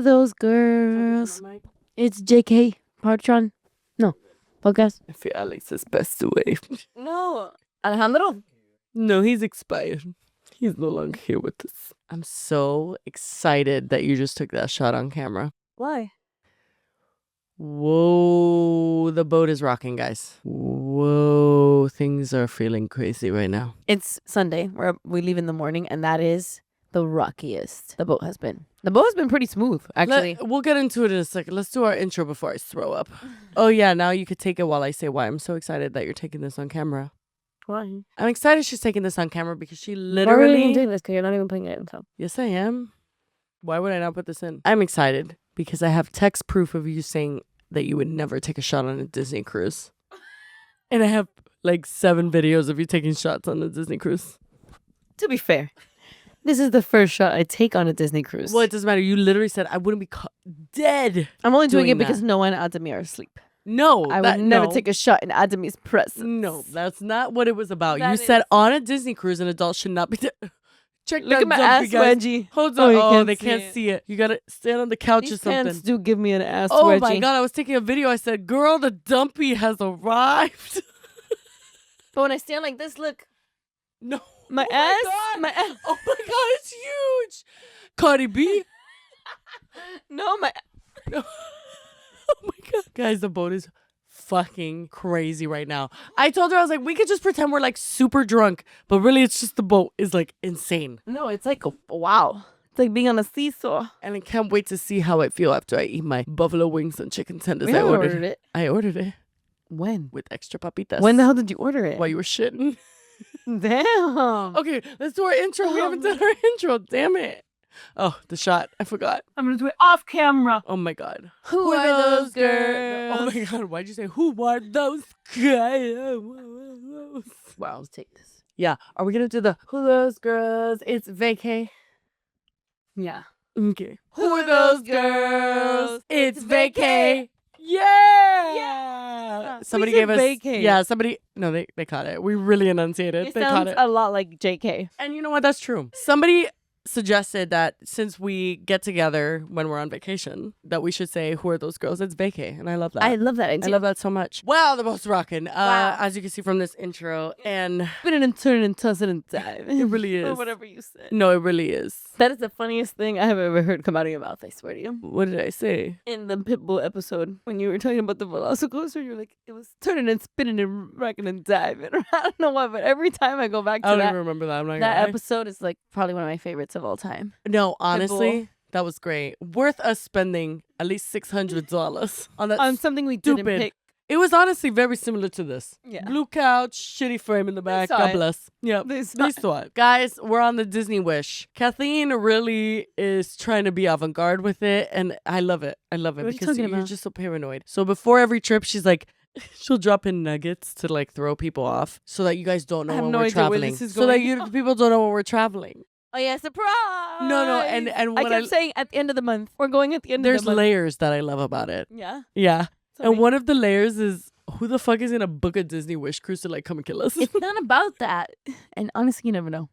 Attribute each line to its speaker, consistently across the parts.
Speaker 1: are those girls? It's JK Partron. No, podcast.
Speaker 2: I feel Alex has passed away.
Speaker 1: No, Alejandro.
Speaker 2: No, he's expired. He's no longer here with us. I'm so excited that you just took that shot on camera.
Speaker 1: Why?
Speaker 2: Whoa, the boat is rocking, guys. Whoa, things are feeling crazy right now.
Speaker 1: It's Sunday. We leave in the morning, and that is the rockiest the boat has been. The boat has been pretty smooth, actually.
Speaker 2: We'll get into it in a second. Let's do our intro before I throw up. Oh, yeah, now you could take it while I say why I'm so excited that you're taking this on camera.
Speaker 1: Why?
Speaker 2: I'm excited she's taking this on camera because she
Speaker 1: Why are we
Speaker 2: literally...
Speaker 1: even doing this? Because you're not even putting it in. So.
Speaker 2: Yes, I am. Why would I not put this in? I'm excited because I have text proof of you saying that you would never take a shot on a Disney cruise. And I have like 7 videos of you taking shots on a Disney cruise.
Speaker 1: To be fair, this is the first shot I take on a Disney cruise.
Speaker 2: Well, it doesn't matter. You literally said I wouldn't be dead.
Speaker 1: I'm only doing it
Speaker 2: that.
Speaker 1: because no one and Adami are asleep.
Speaker 2: No.
Speaker 1: I would never take a shot in Adami's presence.
Speaker 2: No, that's not what it was about.
Speaker 1: That
Speaker 2: you said on a Disney cruise, an adult should not be dead. Check
Speaker 1: Look
Speaker 2: that
Speaker 1: at my
Speaker 2: dumpy,
Speaker 1: ass
Speaker 2: guys.
Speaker 1: wedgie.
Speaker 2: Hold on.
Speaker 1: Oh,
Speaker 2: they can't see it. You got to stand on the couch
Speaker 1: These
Speaker 2: or something.
Speaker 1: pants do give me an ass
Speaker 2: Oh
Speaker 1: wedgie.
Speaker 2: my God. I was taking a video. I said, girl, the dumpy has arrived.
Speaker 1: But when I stand like this, look.
Speaker 2: No.
Speaker 1: My
Speaker 2: Oh
Speaker 1: ass.
Speaker 2: my
Speaker 1: My ass.
Speaker 2: Oh my God, it's huge. Cardi B.
Speaker 1: No, my.
Speaker 2: Oh my God. Guys, the boat is fucking crazy right now. I told her, I was like, we could just pretend we're like super drunk, but really it's just the boat is like insane.
Speaker 1: No, it's like, wow. It's like being on a seesaw.
Speaker 2: And I can't wait to see how I feel after I eat my buffalo wings and chicken tenders.
Speaker 1: We
Speaker 2: I
Speaker 1: haven't
Speaker 2: ordered
Speaker 1: ordered it.
Speaker 2: I ordered it
Speaker 1: When?
Speaker 2: with extra papitas.
Speaker 1: When the hell did you order it?
Speaker 2: While you were shitting.
Speaker 1: Damn.
Speaker 2: Okay, let's do our intro. We haven't done our intro. Damn it. Oh, the shot. I forgot.
Speaker 1: I'm going to do it off camera.
Speaker 2: Oh my God.
Speaker 1: Who are those girls?
Speaker 2: Oh my God. Why'd you say, who are those girls?
Speaker 1: Wow, let's take this.
Speaker 2: Yeah. Are we going to do the who are those girls? It's vacay.
Speaker 1: Yeah.
Speaker 2: Okay. Who are those girls? It's vacay. Yeah. Somebody gave us.
Speaker 1: vacay.
Speaker 2: Yeah, somebody. No, they caught it. We really enunciated.
Speaker 1: It
Speaker 2: They caught
Speaker 1: sounds
Speaker 2: it.
Speaker 1: a lot like JK.
Speaker 2: And you know what? That's true. Somebody suggested that since we get together when we're on vacation, that we should say, who are those girls? It's vacay. And I love that.
Speaker 1: I love that idea.
Speaker 2: I love that so much. Wow, the most rocking.
Speaker 1: Wow.
Speaker 2: As you can see from this intro. And
Speaker 1: Spinning and turning and tossing and diving.
Speaker 2: it really is.
Speaker 1: Or whatever you said.
Speaker 2: No, it really is.
Speaker 1: That is the funniest thing I have ever heard come out of your mouth, I swear to you.
Speaker 2: What did I say?
Speaker 1: In the Pitbull episode, when you were talking about the Velocicoaster, you're like, it was turning and spinning and rocking and diving. I don't know why, but every time I go back to
Speaker 2: I don't
Speaker 1: that,
Speaker 2: even remember that. I'm not
Speaker 1: that
Speaker 2: gonna lie.
Speaker 1: episode is like probably one of my favorites of all time.
Speaker 2: No, honestly, that was great. Worth us spending at least $600 on that.
Speaker 1: On something we didn't
Speaker 2: stupid.
Speaker 1: pick.
Speaker 2: It was honestly very similar to this.
Speaker 1: Yeah.
Speaker 2: Blue couch, shitty frame in the back.
Speaker 1: saw
Speaker 2: God
Speaker 1: it.
Speaker 2: bless. Yeah,
Speaker 1: They saw
Speaker 2: they saw it. Guys, we're on the Disney Wish. Kathleen really is trying to be avant-garde with it, and I love it. I love it
Speaker 1: What are you
Speaker 2: because
Speaker 1: talking
Speaker 2: you're
Speaker 1: about?
Speaker 2: just so paranoid. So before every trip, she's like, she'll drop in nuggets to like throw people off so that you guys don't know
Speaker 1: I have
Speaker 2: when
Speaker 1: no
Speaker 2: we're
Speaker 1: idea where
Speaker 2: traveling.
Speaker 1: this is
Speaker 2: So that
Speaker 1: going.
Speaker 2: people don't know when we're traveling.
Speaker 1: Oh yeah, surprise!
Speaker 2: No, and
Speaker 1: I
Speaker 2: what
Speaker 1: kept saying at the end of the month. We're going at the end
Speaker 2: there's
Speaker 1: of the month.
Speaker 2: layers that I love about it.
Speaker 1: Yeah.
Speaker 2: Yeah.
Speaker 1: Tell
Speaker 2: And
Speaker 1: me.
Speaker 2: one of the layers is, who the fuck is gonna book a Disney Wish cruise to like come and kill us?
Speaker 1: It's not about that. And honestly, you never know.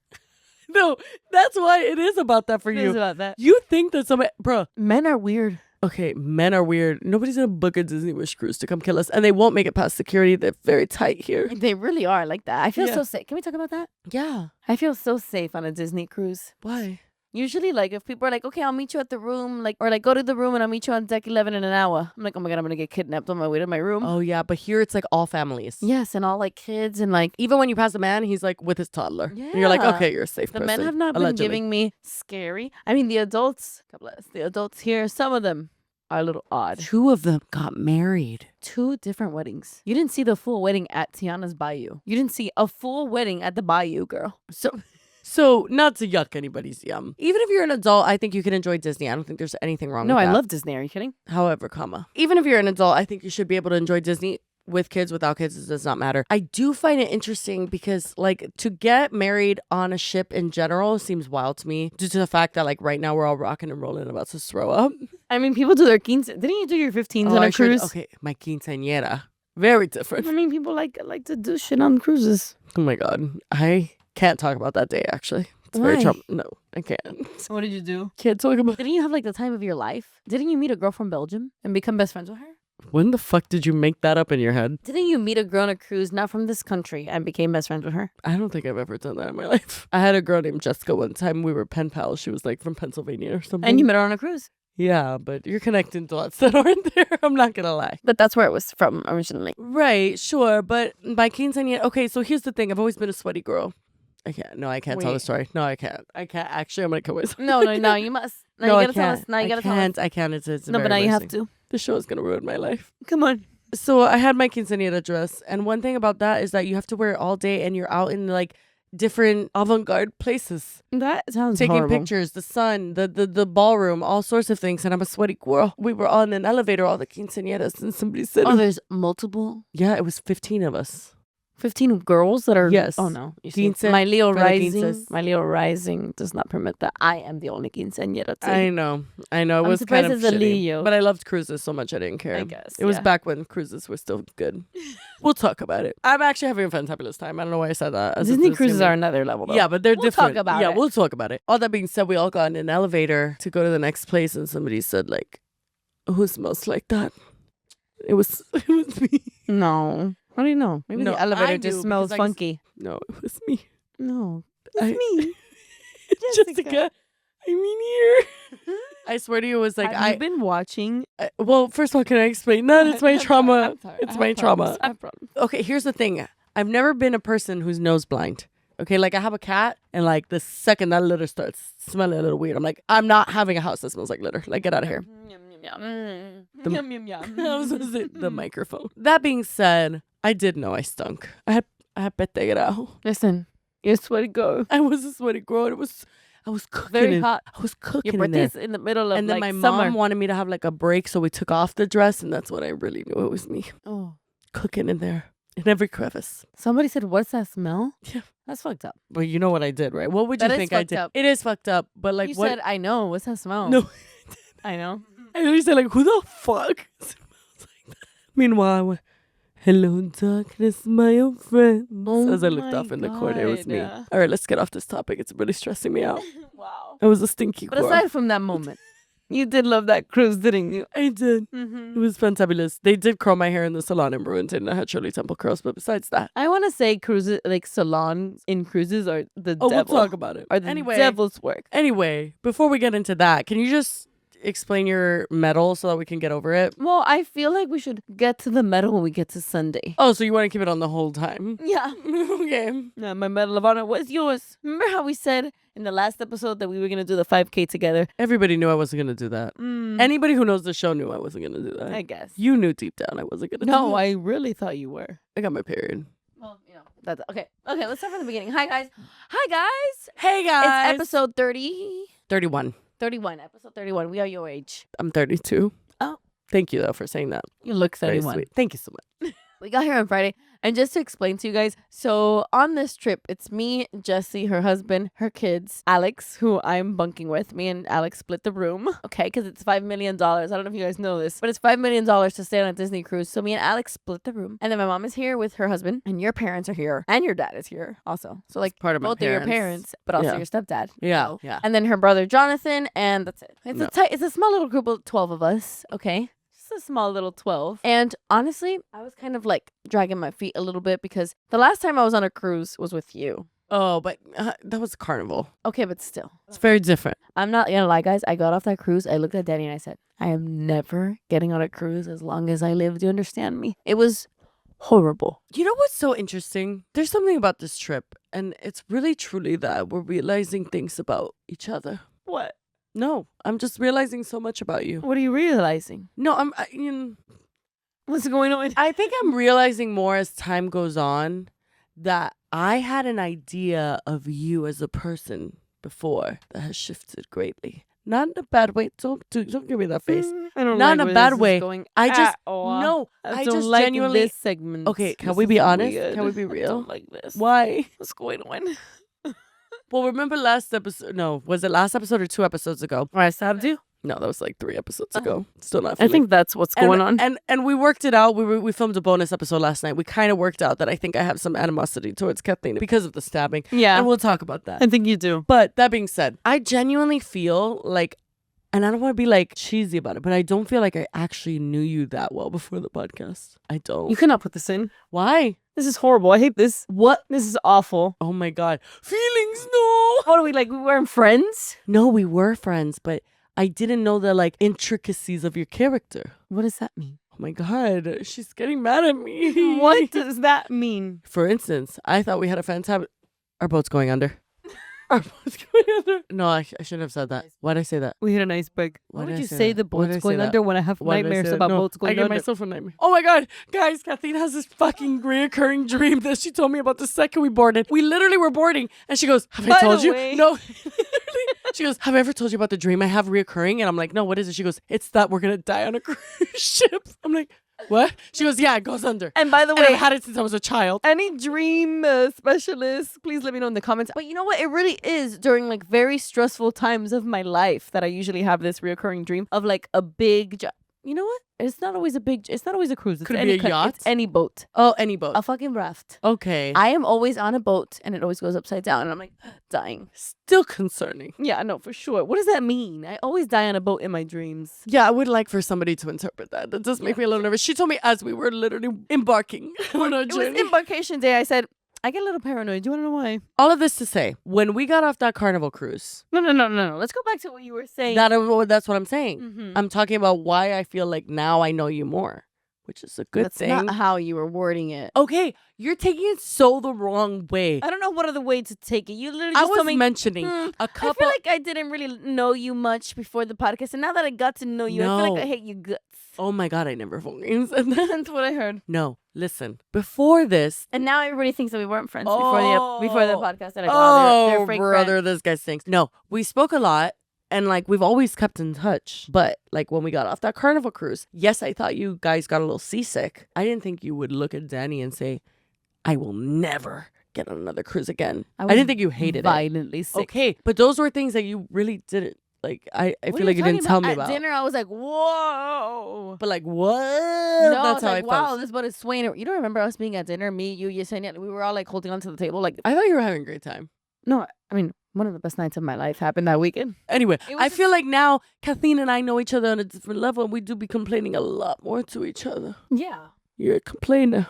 Speaker 2: No, that's why it is about that for
Speaker 1: It
Speaker 2: you.
Speaker 1: is about that.
Speaker 2: You think that somebody, bro,
Speaker 1: Men are weird.
Speaker 2: okay, men are weird. Nobody's gonna book a Disney Wish cruise to come kill us, and they won't make it past security. They're very tight here.
Speaker 1: They really are like that. I feel
Speaker 2: Yeah.
Speaker 1: so safe. Can we talk about that?
Speaker 2: Yeah.
Speaker 1: I feel so safe on a Disney cruise.
Speaker 2: Why?
Speaker 1: Usually, like, if people are like, okay, I'll meet you at the room, like, or like, go to the room and I'll meet you on deck 11 in an hour. I'm like, oh my God, I'm going to get kidnapped on my way to my room.
Speaker 2: Oh yeah, but here it's like all families.
Speaker 1: Yes, and all like kids and like,
Speaker 2: Even when you pass a man, he's like with his toddler. And you're like,
Speaker 1: Yeah.
Speaker 2: okay, you're a safe
Speaker 1: the
Speaker 2: person.
Speaker 1: men have not
Speaker 2: allegedly.
Speaker 1: been giving me scary. I mean, the adults, God bless, the adults here, some of them are a little odd.
Speaker 2: 2 of them got married.
Speaker 1: 2 different weddings. You didn't see the full wedding at Tiana's Bayou. You didn't see a full wedding at the Bayou, girl.
Speaker 2: So not to yuck anybody's yum. Even if you're an adult, I think you can enjoy Disney. I don't think there's anything wrong
Speaker 1: No,
Speaker 2: with
Speaker 1: I
Speaker 2: that.
Speaker 1: love Disney. Are you kidding?
Speaker 2: However, even if you're an adult, I think you should be able to enjoy Disney with kids, without kids. It does not matter. I do find it interesting because like to get married on a ship in general seems wild to me due to the fact that like right now we're all rocking and rolling about to throw up.
Speaker 1: I mean, people do their 15s. Didn't you do your 15s on
Speaker 2: I
Speaker 1: a
Speaker 2: should-
Speaker 1: cruise?
Speaker 2: Okay, my quinceañera. Very different.
Speaker 1: I mean, people like to do shit on cruises.
Speaker 2: Oh my God. I can't talk about that day actually It's very
Speaker 1: Why?
Speaker 2: No, I can't.
Speaker 1: What did you do?
Speaker 2: Can't talk about.
Speaker 1: Didn't you have like the time of your life? Didn't you meet a girl from Belgium and become best friends with her?
Speaker 2: When the fuck did you make that up in your head?
Speaker 1: Didn't you meet a girl on a cruise not from this country and became best friends with her?
Speaker 2: I don't think I've ever done that in my life. I had a girl named Jessica one time. We were pen pals. She was like from Pennsylvania or something.
Speaker 1: And you met her on a cruise.
Speaker 2: Yeah, but you're connecting dots that aren't there. I'm not gonna lie.
Speaker 1: But that's where it was from originally.
Speaker 2: Right, sure. But by quinceañera, okay, so here's the thing. I've always been a sweaty girl. I can't tell the
Speaker 1: Wait.
Speaker 2: story. No, I can't. Actually, I'm gonna kill myself.
Speaker 1: No, you must. Now
Speaker 2: No,
Speaker 1: you gotta tell us. Now you gotta tell us.
Speaker 2: I can't. It's
Speaker 1: No,
Speaker 2: very
Speaker 1: but now you have
Speaker 2: embarrassing.
Speaker 1: to.
Speaker 2: The show is gonna ruin my life.
Speaker 1: Come on.
Speaker 2: So I had my quinceañera dress, and one thing about that is that you have to wear it all day, and you're out in like different avant-garde places,
Speaker 1: That sounds
Speaker 2: taking
Speaker 1: horrible.
Speaker 2: pictures, the sun, the ballroom, all sorts of things. And I'm a sweaty girl. We were on an elevator, all the quinceañeras, and somebody said,
Speaker 1: Oh, there's multiple.
Speaker 2: "Yeah, it was 15 of us."
Speaker 1: 15 girls that are.
Speaker 2: Yes.
Speaker 1: Oh no. You see,
Speaker 2: Quince
Speaker 1: my Leo
Speaker 2: for the
Speaker 1: rising.
Speaker 2: quinces.
Speaker 1: My Leo rising does not permit that. I am the only quinceañera.
Speaker 2: I know. It
Speaker 1: I'm
Speaker 2: was
Speaker 1: surprised
Speaker 2: kind of
Speaker 1: it's a
Speaker 2: shitty,
Speaker 1: Leo.
Speaker 2: but I loved cruises so much I didn't care.
Speaker 1: I guess,
Speaker 2: it was
Speaker 1: yeah.
Speaker 2: back when cruises were still good. We'll talk about it. I'm actually having a fantabulous time. I don't know why I said that. as if
Speaker 1: Disney
Speaker 2: this
Speaker 1: cruises
Speaker 2: gonna
Speaker 1: are
Speaker 2: be-
Speaker 1: another level. Though.
Speaker 2: Yeah, but they're
Speaker 1: We'll
Speaker 2: different.
Speaker 1: talk about
Speaker 2: yeah,
Speaker 1: it.
Speaker 2: we'll talk about it. All that being said, we all got in an elevator to go to the next place, and somebody said, like, "Who smells like that?" It was me.
Speaker 1: No. How do you know? Maybe
Speaker 2: No,
Speaker 1: the elevator
Speaker 2: I
Speaker 1: just
Speaker 2: knew
Speaker 1: smells
Speaker 2: because I
Speaker 1: funky.
Speaker 2: No, it was me.
Speaker 1: No.
Speaker 2: I-
Speaker 1: It's me.
Speaker 2: Jessica. I mean here. I swear to you, it was like
Speaker 1: Have you been watching?
Speaker 2: well, first of all, can I explain that? It's my trauma. It's my trauma.
Speaker 1: I have problems.
Speaker 2: Okay, here's the thing. I've never been a person who's nose blind. Okay, like I have a cat, and like the second that litter starts smelling a little weird, I'm like, I'm not having a house that smells like litter. Like, get out of here.
Speaker 1: Yum, yum, yum.
Speaker 2: The-
Speaker 1: Yum, yum, yum.
Speaker 2: I was gonna say the microphone. That being said, I did know I stunk. I had petegrao.
Speaker 1: Listen, you're a sweaty girl.
Speaker 2: I was a sweaty girl. I was cooking.
Speaker 1: Very hot.
Speaker 2: I was cooking
Speaker 1: Your
Speaker 2: in there.
Speaker 1: birthday's in the middle of
Speaker 2: And then
Speaker 1: like
Speaker 2: my
Speaker 1: summer.
Speaker 2: mom wanted me to have like a break, so we took off the dress, and that's when I really knew it was me
Speaker 1: Oh.
Speaker 2: cooking in there in every crevice.
Speaker 1: Somebody said, "What's that smell?"
Speaker 2: Yeah.
Speaker 1: That's fucked up.
Speaker 2: But you know what I did, right? What would you
Speaker 1: That is
Speaker 2: think I
Speaker 1: fucked
Speaker 2: did?
Speaker 1: up.
Speaker 2: It is fucked up, but like
Speaker 1: You
Speaker 2: what?
Speaker 1: said, "I know." What's that smell?
Speaker 2: No,
Speaker 1: I know.
Speaker 2: I literally said like, who the fuck smells like that? Meanwhile, I went, hello darkness, my old friend.
Speaker 1: Oh
Speaker 2: As I looked
Speaker 1: my
Speaker 2: off in the corner, it was me.
Speaker 1: God.
Speaker 2: All right, let's get off this topic. It's really stressing me out.
Speaker 1: Wow.
Speaker 2: I was a stinky
Speaker 1: But
Speaker 2: girl.
Speaker 1: aside from that moment, you did love that cruise, didn't you?
Speaker 2: I did.
Speaker 1: Mm-hmm.
Speaker 2: It was fantabulous. They did curl my hair in the salon in Bruinton. I had Shirley Temple curls, but besides that,
Speaker 1: I want to say cruises, like salons in cruises, are the
Speaker 2: oh,
Speaker 1: devil.
Speaker 2: we'll talk about it.
Speaker 1: Are the
Speaker 2: Anyway,
Speaker 1: devil's work.
Speaker 2: Anyway, before we get into that, can you just explain your medal so that we can get over it?
Speaker 1: Well, I feel like we should get to the medal when we get to Sunday.
Speaker 2: Oh, so you want to keep it on the whole time?
Speaker 1: Yeah.
Speaker 2: Okay.
Speaker 1: Yeah, my Medal of Honor was yours. Remember how we said in the last episode that we were going to do the 5K together?
Speaker 2: Everybody knew I wasn't going to do that. Anybody who knows the show knew I wasn't going to do that.
Speaker 1: I guess.
Speaker 2: You knew deep down I wasn't going to do
Speaker 1: No,
Speaker 2: that.
Speaker 1: I really thought you were.
Speaker 2: I got my period.
Speaker 1: Well, you know, that's okay. Okay, let's start from the beginning. Hi, guys. Hi, guys.
Speaker 2: Hey, guys.
Speaker 1: It's episode 30.
Speaker 2: 31.
Speaker 1: 31. Episode 31. We are your age.
Speaker 2: I'm 32.
Speaker 1: Oh.
Speaker 2: Thank you, though, for saying that.
Speaker 1: You look
Speaker 2: Very
Speaker 1: 31.
Speaker 2: sweet. Thank you so much.
Speaker 1: We got here on Friday. And just to explain to you guys, so on this trip, it's me, Jessi, her husband, her kids, Alex, who I'm bunking with. Me and Alex split the room, okay? Because it's $5 million. I don't know if you guys know this, but it's $5 million to stay on a Disney cruise. So me and Alex split the room. And then my mom is here with her husband, and your parents are here, and your dad is here also. So like
Speaker 2: Part of my
Speaker 1: both of your parents, but also
Speaker 2: Yeah.
Speaker 1: your stepdad.
Speaker 2: Yeah.
Speaker 1: So-
Speaker 2: Yeah.
Speaker 1: And then her brother Jonathan, and that's it. It's
Speaker 2: No.
Speaker 1: it's a small little group of 12 of us, okay? Just a small little 12. And honestly, I was kind of like dragging my feet a little bit because the last time I was on a cruise was with you.
Speaker 2: Oh, but that was Carnival.
Speaker 1: Okay, but still.
Speaker 2: It's very different.
Speaker 1: I'm not gonna lie, guys. I got off that cruise. I looked at Danny and I said, I am never getting on a cruise as long as I live. Do you understand me? It was horrible.
Speaker 2: You know what's so interesting? There's something about this trip, and it's really truly that we're realizing things about each other.
Speaker 1: What?
Speaker 2: No, I'm just realizing so much about you.
Speaker 1: What are you realizing?
Speaker 2: No,
Speaker 1: What's going on?
Speaker 2: I think I'm realizing more as time goes on that I had an idea of you as a person before that has shifted greatly. Not in a bad way. Don't give me that face.
Speaker 1: I don't
Speaker 2: Not
Speaker 1: like
Speaker 2: in a
Speaker 1: where
Speaker 2: bad
Speaker 1: this is
Speaker 2: way.
Speaker 1: going
Speaker 2: I just
Speaker 1: at all.
Speaker 2: no.
Speaker 1: I
Speaker 2: I
Speaker 1: don't
Speaker 2: just
Speaker 1: like
Speaker 2: genuinely.
Speaker 1: this segment.
Speaker 2: Okay, can
Speaker 1: This
Speaker 2: we
Speaker 1: is
Speaker 2: be honest?
Speaker 1: weird.
Speaker 2: Can we be
Speaker 1: I
Speaker 2: real?
Speaker 1: don't like this.
Speaker 2: Why?
Speaker 1: What's going on?
Speaker 2: Well, remember last episode? No, was it last episode or 2 episodes ago?
Speaker 1: Where I stabbed you?
Speaker 2: No, that was like 3 episodes ago. Still not
Speaker 1: I
Speaker 2: feeling.
Speaker 1: think that's what's going on.
Speaker 2: And we worked it out. We filmed a bonus episode last night. We kind of worked out that I think I have some animosity towards Kathleen because of the stabbing.
Speaker 1: Yeah.
Speaker 2: And we'll talk about that.
Speaker 1: I think you do.
Speaker 2: But that being said, I genuinely feel like, and I don't want to be like cheesy about it, but I don't feel like I actually knew you that well before the podcast. I don't.
Speaker 1: You cannot put this in.
Speaker 2: Why?
Speaker 1: This is horrible. I hate this.
Speaker 2: What?
Speaker 1: This is awful.
Speaker 2: Oh my God. Feelings, no.
Speaker 1: What are we like? We weren't friends?
Speaker 2: No, we were friends, but I didn't know the like intricacies of your character.
Speaker 1: What does that mean?
Speaker 2: Oh my God. She's getting mad at me.
Speaker 1: What does that mean?
Speaker 2: For instance, I thought we had a fantastic... Our boat's going under. Our boat's going under. No, I shouldn't have said that. Why'd I say that?
Speaker 1: We hit an iceberg. Why
Speaker 2: Why
Speaker 1: would
Speaker 2: did I
Speaker 1: you
Speaker 2: say
Speaker 1: say
Speaker 2: that?
Speaker 1: the
Speaker 2: Why did
Speaker 1: boat's
Speaker 2: I say
Speaker 1: going
Speaker 2: that?
Speaker 1: under when I have
Speaker 2: Why did I
Speaker 1: nightmares
Speaker 2: say that?
Speaker 1: about
Speaker 2: No,
Speaker 1: boats going
Speaker 2: I give
Speaker 1: under?
Speaker 2: myself a nightmare. Oh my God. Guys, Kathleen has this fucking reoccurring dream that she told me about the second we boarded. We literally were boarding and she goes, have I
Speaker 1: By
Speaker 2: told
Speaker 1: the
Speaker 2: you?
Speaker 1: way-
Speaker 2: No. She goes, have I ever told you about the dream I have reoccurring? And I'm like, no, what is it? She goes, it's that we're going to die on a cruise ship. I'm like, what? She goes, yeah, it goes under.
Speaker 1: And by the
Speaker 2: And
Speaker 1: way,
Speaker 2: I've had it since I was a child.
Speaker 1: any dream specialists, please let me know in the comments. But you know what? It really is during like very stressful times of my life that I usually have this reoccurring dream of like a big you know what? It's not always a cruise. It's
Speaker 2: Could it
Speaker 1: any
Speaker 2: be a yacht?
Speaker 1: It's any boat.
Speaker 2: Oh, any boat.
Speaker 1: A fucking raft.
Speaker 2: Okay.
Speaker 1: I am always on a boat and it always goes upside down and I'm like dying.
Speaker 2: Still concerning.
Speaker 1: Yeah, no, for sure. What does that mean? I always die on a boat in my dreams.
Speaker 2: Yeah, I would like for somebody to interpret that. That does make me a little nervous. She told me as we were literally embarking on our
Speaker 1: It was
Speaker 2: journey.
Speaker 1: embarkation day. I said, I get a little paranoid. Do you want to know why?
Speaker 2: All of this to say, when we got off that Carnival cruise,
Speaker 1: No. Let's go back to what you were saying.
Speaker 2: that's what I'm saying.
Speaker 1: Mhm.
Speaker 2: I'm talking about why I feel like now I know you more, which is a good
Speaker 1: That's
Speaker 2: thing.
Speaker 1: not how you were wording it.
Speaker 2: Okay, you're taking it so the wrong way.
Speaker 1: I don't know what other way to take it. You literally
Speaker 2: I
Speaker 1: just
Speaker 2: was
Speaker 1: told me
Speaker 2: mentioning
Speaker 1: "Hmm,
Speaker 2: a
Speaker 1: I
Speaker 2: couple.
Speaker 1: feel like I didn't really know you much before the podcast, and now that I got to know you, I feel
Speaker 2: No.
Speaker 1: like I hate you guts.
Speaker 2: Oh my God, I never fucking said that.
Speaker 1: That's what I heard.
Speaker 2: No, listen. Before this,
Speaker 1: And now everybody thinks that we weren't friends before the
Speaker 2: Oh.
Speaker 1: podcast. They're like, wow, they're fake
Speaker 2: brother,
Speaker 1: friends.
Speaker 2: this guy stinks. No, we spoke a lot. And like we've always kept in touch. But like when we got off that Carnival cruise, yes, I thought you guys got a little seasick. I didn't think you would look at Danny and say, I will never get on another cruise again. I didn't think you hated it.
Speaker 1: violently sick.
Speaker 2: Okay, but those were things that you really didn't. Like I
Speaker 1: What
Speaker 2: feel
Speaker 1: are
Speaker 2: like you
Speaker 1: talking
Speaker 2: didn't tell me
Speaker 1: At
Speaker 2: about.
Speaker 1: dinner, I was like, whoa.
Speaker 2: But like what?
Speaker 1: No,
Speaker 2: That's
Speaker 1: it's
Speaker 2: how
Speaker 1: like,
Speaker 2: I
Speaker 1: wow,
Speaker 2: felt.
Speaker 1: this boat is swaying. You don't remember us being at dinner? Me, you, Yesenia, we were all like holding onto the table. Like,
Speaker 2: I thought you were having a great time.
Speaker 1: no, I mean, one of the best nights of my life happened that weekend.
Speaker 2: Anyway,
Speaker 1: It was
Speaker 2: I
Speaker 1: just-
Speaker 2: feel like now Kathleen and I know each other on a different level, and we do be complaining a lot more to each other.
Speaker 1: Yeah.
Speaker 2: You're a complainer.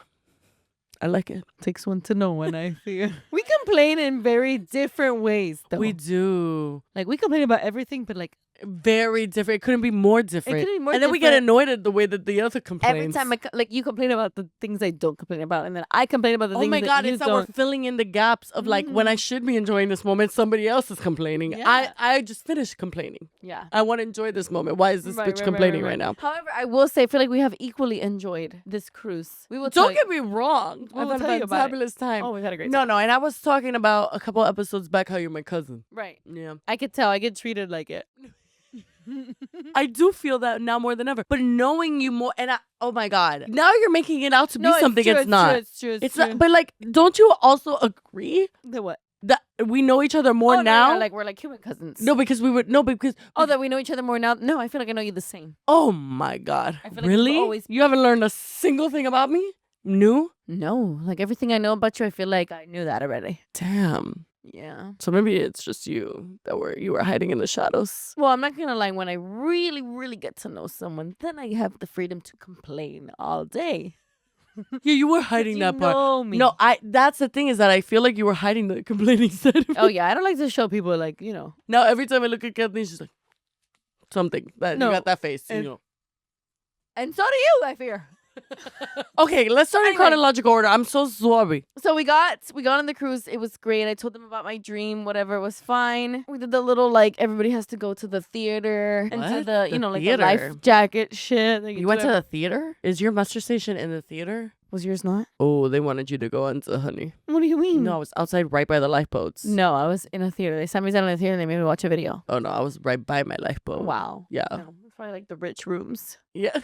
Speaker 2: I like it.
Speaker 1: Takes one to know one, I fear. We complain in very different ways, though.
Speaker 2: We do.
Speaker 1: Like, we complain about everything, but like,
Speaker 2: Very different. It couldn't be more different.
Speaker 1: couldn't be more
Speaker 2: and then we get
Speaker 1: different.
Speaker 2: annoyed at the way that the other complains.
Speaker 1: every time like you complain about the things I don't complain about, and then I complain about the
Speaker 2: Oh
Speaker 1: things
Speaker 2: my
Speaker 1: that
Speaker 2: God,
Speaker 1: you
Speaker 2: it's that we're
Speaker 1: don't.
Speaker 2: filling in the gaps of like when I should be enjoying this moment, somebody else is complaining.
Speaker 1: Yeah.
Speaker 2: I just finished complaining.
Speaker 1: Yeah.
Speaker 2: I want to enjoy this moment. Why is this bitch complaining right now?
Speaker 1: However, I will say, I feel like we have equally enjoyed this cruise. We will
Speaker 2: Don't
Speaker 1: tell
Speaker 2: get me wrong.
Speaker 1: We will
Speaker 2: I've
Speaker 1: tell
Speaker 2: had
Speaker 1: you
Speaker 2: a
Speaker 1: about it.
Speaker 2: fabulous time.
Speaker 1: Oh, we've had a great
Speaker 2: No,
Speaker 1: time.
Speaker 2: no, and I was talking about a couple episodes back how you're my cousin.
Speaker 1: Right.
Speaker 2: Yeah.
Speaker 1: I could tell. I get treated like it.
Speaker 2: I do feel that now more than ever. But knowing you more, and oh my God, now you're making it out to be something
Speaker 1: true,
Speaker 2: it's not.
Speaker 1: True, it's true.
Speaker 2: It's
Speaker 1: true.
Speaker 2: not, but like, don't you also agree
Speaker 1: The what?
Speaker 2: that we know each other more
Speaker 1: Oh, no,
Speaker 2: now?
Speaker 1: no, like we're like human cousins.
Speaker 2: No, because we would because
Speaker 1: Oh, that we know each other more now. No, I feel like I know you the same.
Speaker 2: oh my God,
Speaker 1: I feel like we've
Speaker 2: really?
Speaker 1: always-
Speaker 2: You haven't learned a single thing about me? New?
Speaker 1: No, like everything I know about you, I feel like I knew that already.
Speaker 2: Damn.
Speaker 1: Yeah.
Speaker 2: So maybe it's just you that you were hiding in the shadows.
Speaker 1: Well, I'm not gonna lie. When I really, really get to know someone, then I have the freedom to complain all day.
Speaker 2: Yeah, you were hiding
Speaker 1: you
Speaker 2: that part.
Speaker 1: know me.
Speaker 2: No, that's the thing is that I feel like you were hiding the complaining side of me.
Speaker 1: Oh yeah, I don't like to show people like
Speaker 2: Now every time I look at Kathleen, she's like something that
Speaker 1: No,
Speaker 2: you got that face.
Speaker 1: and-
Speaker 2: You know.
Speaker 1: and so do you. I fear.
Speaker 2: Okay, let's start in
Speaker 1: Anyway.
Speaker 2: chronological order. I'm so sorry.
Speaker 1: So we got on the cruise. It was great. I told them about my dream. Whatever, it was fine. We did the little like everybody has to go to the theater and to
Speaker 2: What?
Speaker 1: the
Speaker 2: The
Speaker 1: like
Speaker 2: theater?
Speaker 1: the life jacket shit. Like,
Speaker 2: You went to the theater? Is your muster station in the theater?
Speaker 1: Was yours not?
Speaker 2: Oh, they wanted you to go into honey.
Speaker 1: What do you mean?
Speaker 2: No, I was outside right by the lifeboats.
Speaker 1: No, I was in a theater. They sat me down in a theater and they made me watch a video.
Speaker 2: Oh no, I was right by my lifeboat.
Speaker 1: Wow.
Speaker 2: Yeah.
Speaker 1: No, it's probably like the rich rooms.
Speaker 2: Yeah.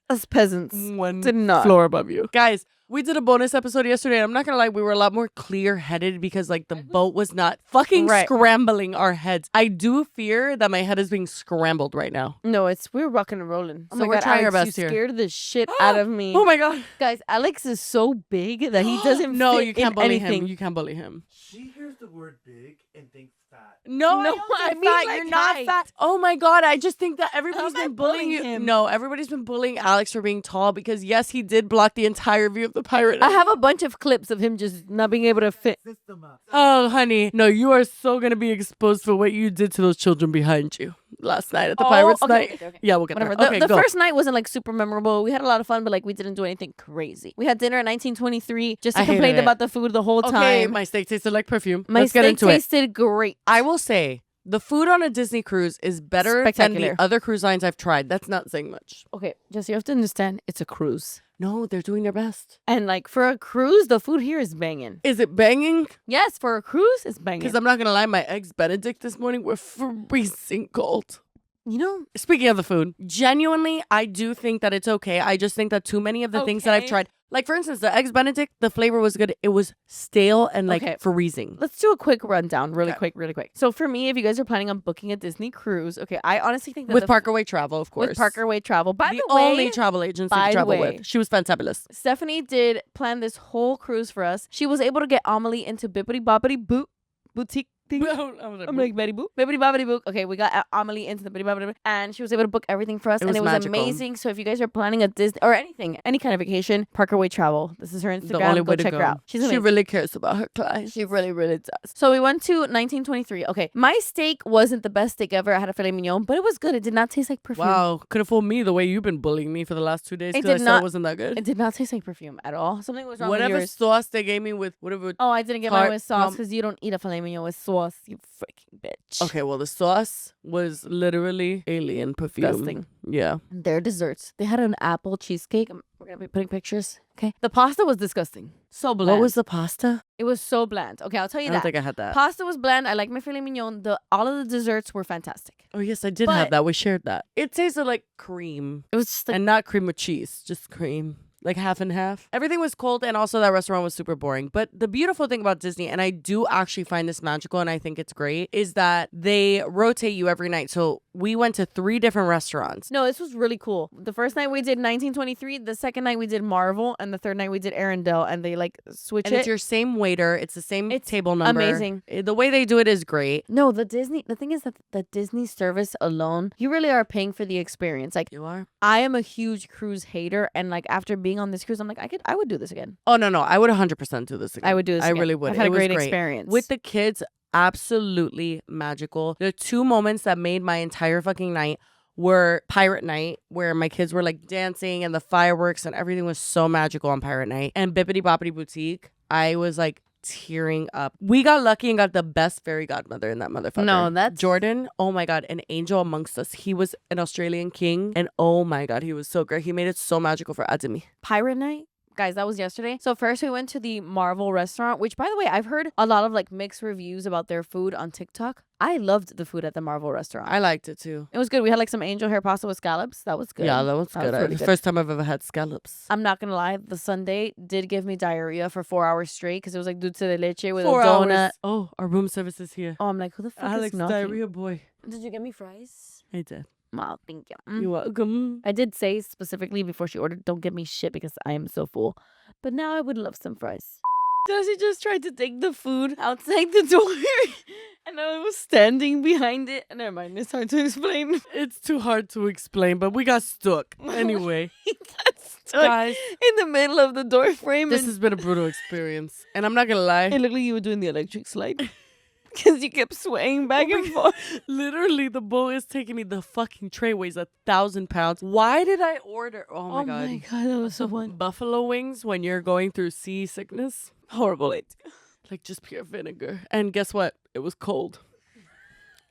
Speaker 1: Us peasants
Speaker 2: One
Speaker 1: did not.
Speaker 2: floor above you. Guys, We did a bonus episode yesterday. I'm not gonna lie, we were a lot more clear-headed because like the boat was not fucking scrambling our heads. I do fear that my head is being scrambled right now.
Speaker 1: No, we're rocking and rolling.
Speaker 2: Oh my God, trying our best
Speaker 1: you
Speaker 2: here.
Speaker 1: Scared the shit out of me.
Speaker 2: Oh my God,
Speaker 1: guys, Alex is so big that he doesn't.
Speaker 2: No,
Speaker 1: fit
Speaker 2: you can't
Speaker 1: in
Speaker 2: bully
Speaker 1: anything.
Speaker 2: him. You can't bully him.
Speaker 3: She hears the word big and thinks fat.
Speaker 2: No,
Speaker 1: I
Speaker 2: I
Speaker 1: mean,
Speaker 2: fat.
Speaker 1: like
Speaker 2: You're not
Speaker 1: height.
Speaker 2: fat. Oh my God, I just think that everybody's
Speaker 1: How am I
Speaker 2: been bullying
Speaker 1: bullying
Speaker 2: you.
Speaker 1: him?
Speaker 2: No, everybody's been bullying Alex for being tall because yes, he did block the entire view of the pirate.
Speaker 1: I have a bunch of clips of him just not being able to fit.
Speaker 3: System up.
Speaker 2: Oh, honey. No, you are so going to be exposed for what you did to those children behind you last night at the Pirates night.
Speaker 1: Okay.
Speaker 2: Yeah, we'll get
Speaker 1: Whatever.
Speaker 2: there. Okay,
Speaker 1: the
Speaker 2: go.
Speaker 1: first night wasn't like super memorable. We had a lot of fun, but like we didn't do anything crazy. We had dinner in 1923. Just
Speaker 2: I hated
Speaker 1: complained
Speaker 2: it.
Speaker 1: about the food the whole time.
Speaker 2: Okay, my steak tasted like perfume.
Speaker 1: My
Speaker 2: Let's get
Speaker 1: steak
Speaker 2: into it.
Speaker 1: tasted great.
Speaker 2: I will say the food on a Disney cruise is better than
Speaker 1: Spectacular.
Speaker 2: the other cruise lines I've tried. That's not saying much.
Speaker 1: Okay, Jesse, you have to understand it's a cruise.
Speaker 2: No, they're doing their best.
Speaker 1: And like for a cruise, the food here is banging.
Speaker 2: Is it banging?
Speaker 1: Yes, for a cruise, it's banging.
Speaker 2: Because I'm not going to lie, my eggs Benedict this morning were freezing cold.
Speaker 1: You know,
Speaker 2: Speaking of the food, genuinely, I do think that it's okay. I just think that too many of the things that I've
Speaker 1: Okay.
Speaker 2: tried, like for instance, the eggs Benedict, the flavor was good. It was stale and like
Speaker 1: Okay.
Speaker 2: freezing.
Speaker 1: let's do a quick rundown really
Speaker 2: Okay.
Speaker 1: quick. So for me, if you guys are planning on booking a Disney cruise, okay, I honestly think that
Speaker 2: With
Speaker 1: the
Speaker 2: Parkerway Travel, of course.
Speaker 1: with Parkerway Travel. By
Speaker 2: the
Speaker 1: the way,
Speaker 2: only travel agency
Speaker 1: by
Speaker 2: to
Speaker 1: the
Speaker 2: travel
Speaker 1: way-
Speaker 2: with. She was fantabulous.
Speaker 1: Stephanie did plan this whole cruise for us. She was able to get Amelie into Bippity Boppity Boutique thing. I'm like Betty Boop. Bippity Boppity Boop. Okay, we got Amelie into the Bippity Boppity Boop, and she was able to book everything for us,
Speaker 2: It
Speaker 1: and
Speaker 2: was
Speaker 1: it was
Speaker 2: magical.
Speaker 1: amazing. So if you guys are planning a Disney or anything, any kind of vacation, Parkerway Travel. This is her Instagram.
Speaker 2: The only
Speaker 1: Go
Speaker 2: way to
Speaker 1: check
Speaker 2: go.
Speaker 1: her out. She's
Speaker 2: She
Speaker 1: amazing.
Speaker 2: really cares about her clients.
Speaker 1: She really, really does. So we went to 1923. Okay, my steak wasn't the best steak ever. I had a filet mignon, but it was good. It did not taste like perfume.
Speaker 2: Wow, could have fooled me the way you've been bullying me for the last 2 days
Speaker 1: It
Speaker 2: because I
Speaker 1: did
Speaker 2: said
Speaker 1: not-
Speaker 2: it wasn't that good.
Speaker 1: It did not taste like perfume at all. Something was wrong with
Speaker 2: Whatever
Speaker 1: yours.
Speaker 2: sauce they gave me with whatever.
Speaker 1: Oh, I didn't get mine
Speaker 2: Tart-
Speaker 1: with sauce
Speaker 2: um,
Speaker 1: because you don't eat a filet mignon with sauce, you freaking bitch.
Speaker 2: Okay, well the sauce was literally alien perfume.
Speaker 1: Disgusting.
Speaker 2: Yeah.
Speaker 1: Their desserts. They had an apple cheesecake. We're gonna be putting pictures. Okay. The pasta was disgusting. So bland.
Speaker 2: What was the pasta?
Speaker 1: It was so bland. Okay, I'll tell you
Speaker 2: I don't
Speaker 1: that.
Speaker 2: think I had that.
Speaker 1: Pasta was bland. I like my filet mignon. All of the desserts were fantastic.
Speaker 2: Oh yes, I did
Speaker 1: But-
Speaker 2: have that. We shared that. It tasted like cream.
Speaker 1: It was just like
Speaker 2: And not cream with cheese, just cream. Like half and half. Everything was cold and also that restaurant was super boring. But the beautiful thing about Disney, and I do actually find this magical and I think it's great, is that they rotate you every night. So we went to 3 different restaurants.
Speaker 1: no, this was really cool. The first night we did 1923. The second night we did Marvel, and the third night we did Arendelle. And they like switch
Speaker 2: And
Speaker 1: it.
Speaker 2: it's your same waiter. It's the same
Speaker 1: It's
Speaker 2: table number.
Speaker 1: amazing.
Speaker 2: The way they do it is great.
Speaker 1: No, the thing is that the Disney service alone, you really are paying for the experience. Like,
Speaker 2: You are?
Speaker 1: I am a huge cruise hater, and like after being on this cruise, I'm like, I would do this again.
Speaker 2: Oh, no. I would 100% do this again.
Speaker 1: I would do this.
Speaker 2: I
Speaker 1: again.
Speaker 2: really would.
Speaker 1: I've had
Speaker 2: It
Speaker 1: a
Speaker 2: was
Speaker 1: great
Speaker 2: great.
Speaker 1: experience
Speaker 2: With the kids, absolutely magical. The 2 moments that made my entire fucking night were Pirate Night, where my kids were like dancing and the fireworks and everything was so magical on Pirate Night. And Bippity Boppity Boutique, I was like tearing up. We got lucky and got the best fairy godmother in that motherfucker.
Speaker 1: No, that's-
Speaker 2: Jordan. Oh my God, an angel amongst us. He was an Australian king, and oh my God, he was so great. He made it so magical for Ademi.
Speaker 1: Pirate Night. Guys, that was yesterday. So first we went to the Marvel restaurant, which by the way, I've heard a lot of like mixed reviews about their food on TikTok. I loved the food at the Marvel restaurant.
Speaker 2: I liked it too.
Speaker 1: It was good. We had like some angel hair pasta with scallops. That was good.
Speaker 2: Yeah, that was good.
Speaker 1: really
Speaker 2: The
Speaker 1: good.
Speaker 2: first time I've ever had scallops.
Speaker 1: I'm not gonna lie, the Sunday did give me diarrhea for 4 hours straight because it was like dulce de leche with
Speaker 2: 4
Speaker 1: a donut.
Speaker 2: hours. Oh, our room service is here.
Speaker 1: Oh, I'm like, who the fuck
Speaker 2: Alex,
Speaker 1: is knocking?
Speaker 2: diarrhea boy.
Speaker 1: Did you get me fries?
Speaker 2: I did.
Speaker 1: Oh, thank you.
Speaker 2: You're welcome.
Speaker 1: I did say specifically before she ordered, don't get me shit because I am so full. But now I would love some fries. Jessi just tried to take the food outside the door. And I was standing behind it. Never mind, it's hard to explain.
Speaker 2: It's too hard to explain, but we got stuck. Anyway,
Speaker 1: Got stuck
Speaker 2: guys,
Speaker 1: in the middle of the door frame.
Speaker 2: this
Speaker 1: and
Speaker 2: has been a brutal experience. And I'm not going to lie.
Speaker 1: it looked like you were doing the electric slide. Because you kept swaying back and forth.
Speaker 2: Literally, the bowl is taking me. The fucking tray weighs 1,000 pounds. Why did I order? Oh my God.
Speaker 1: my God, that was so fun.
Speaker 2: Buffalo wings when you're going through seasickness?
Speaker 1: Horrible.
Speaker 2: Like just pure vinegar. And guess what? It was cold.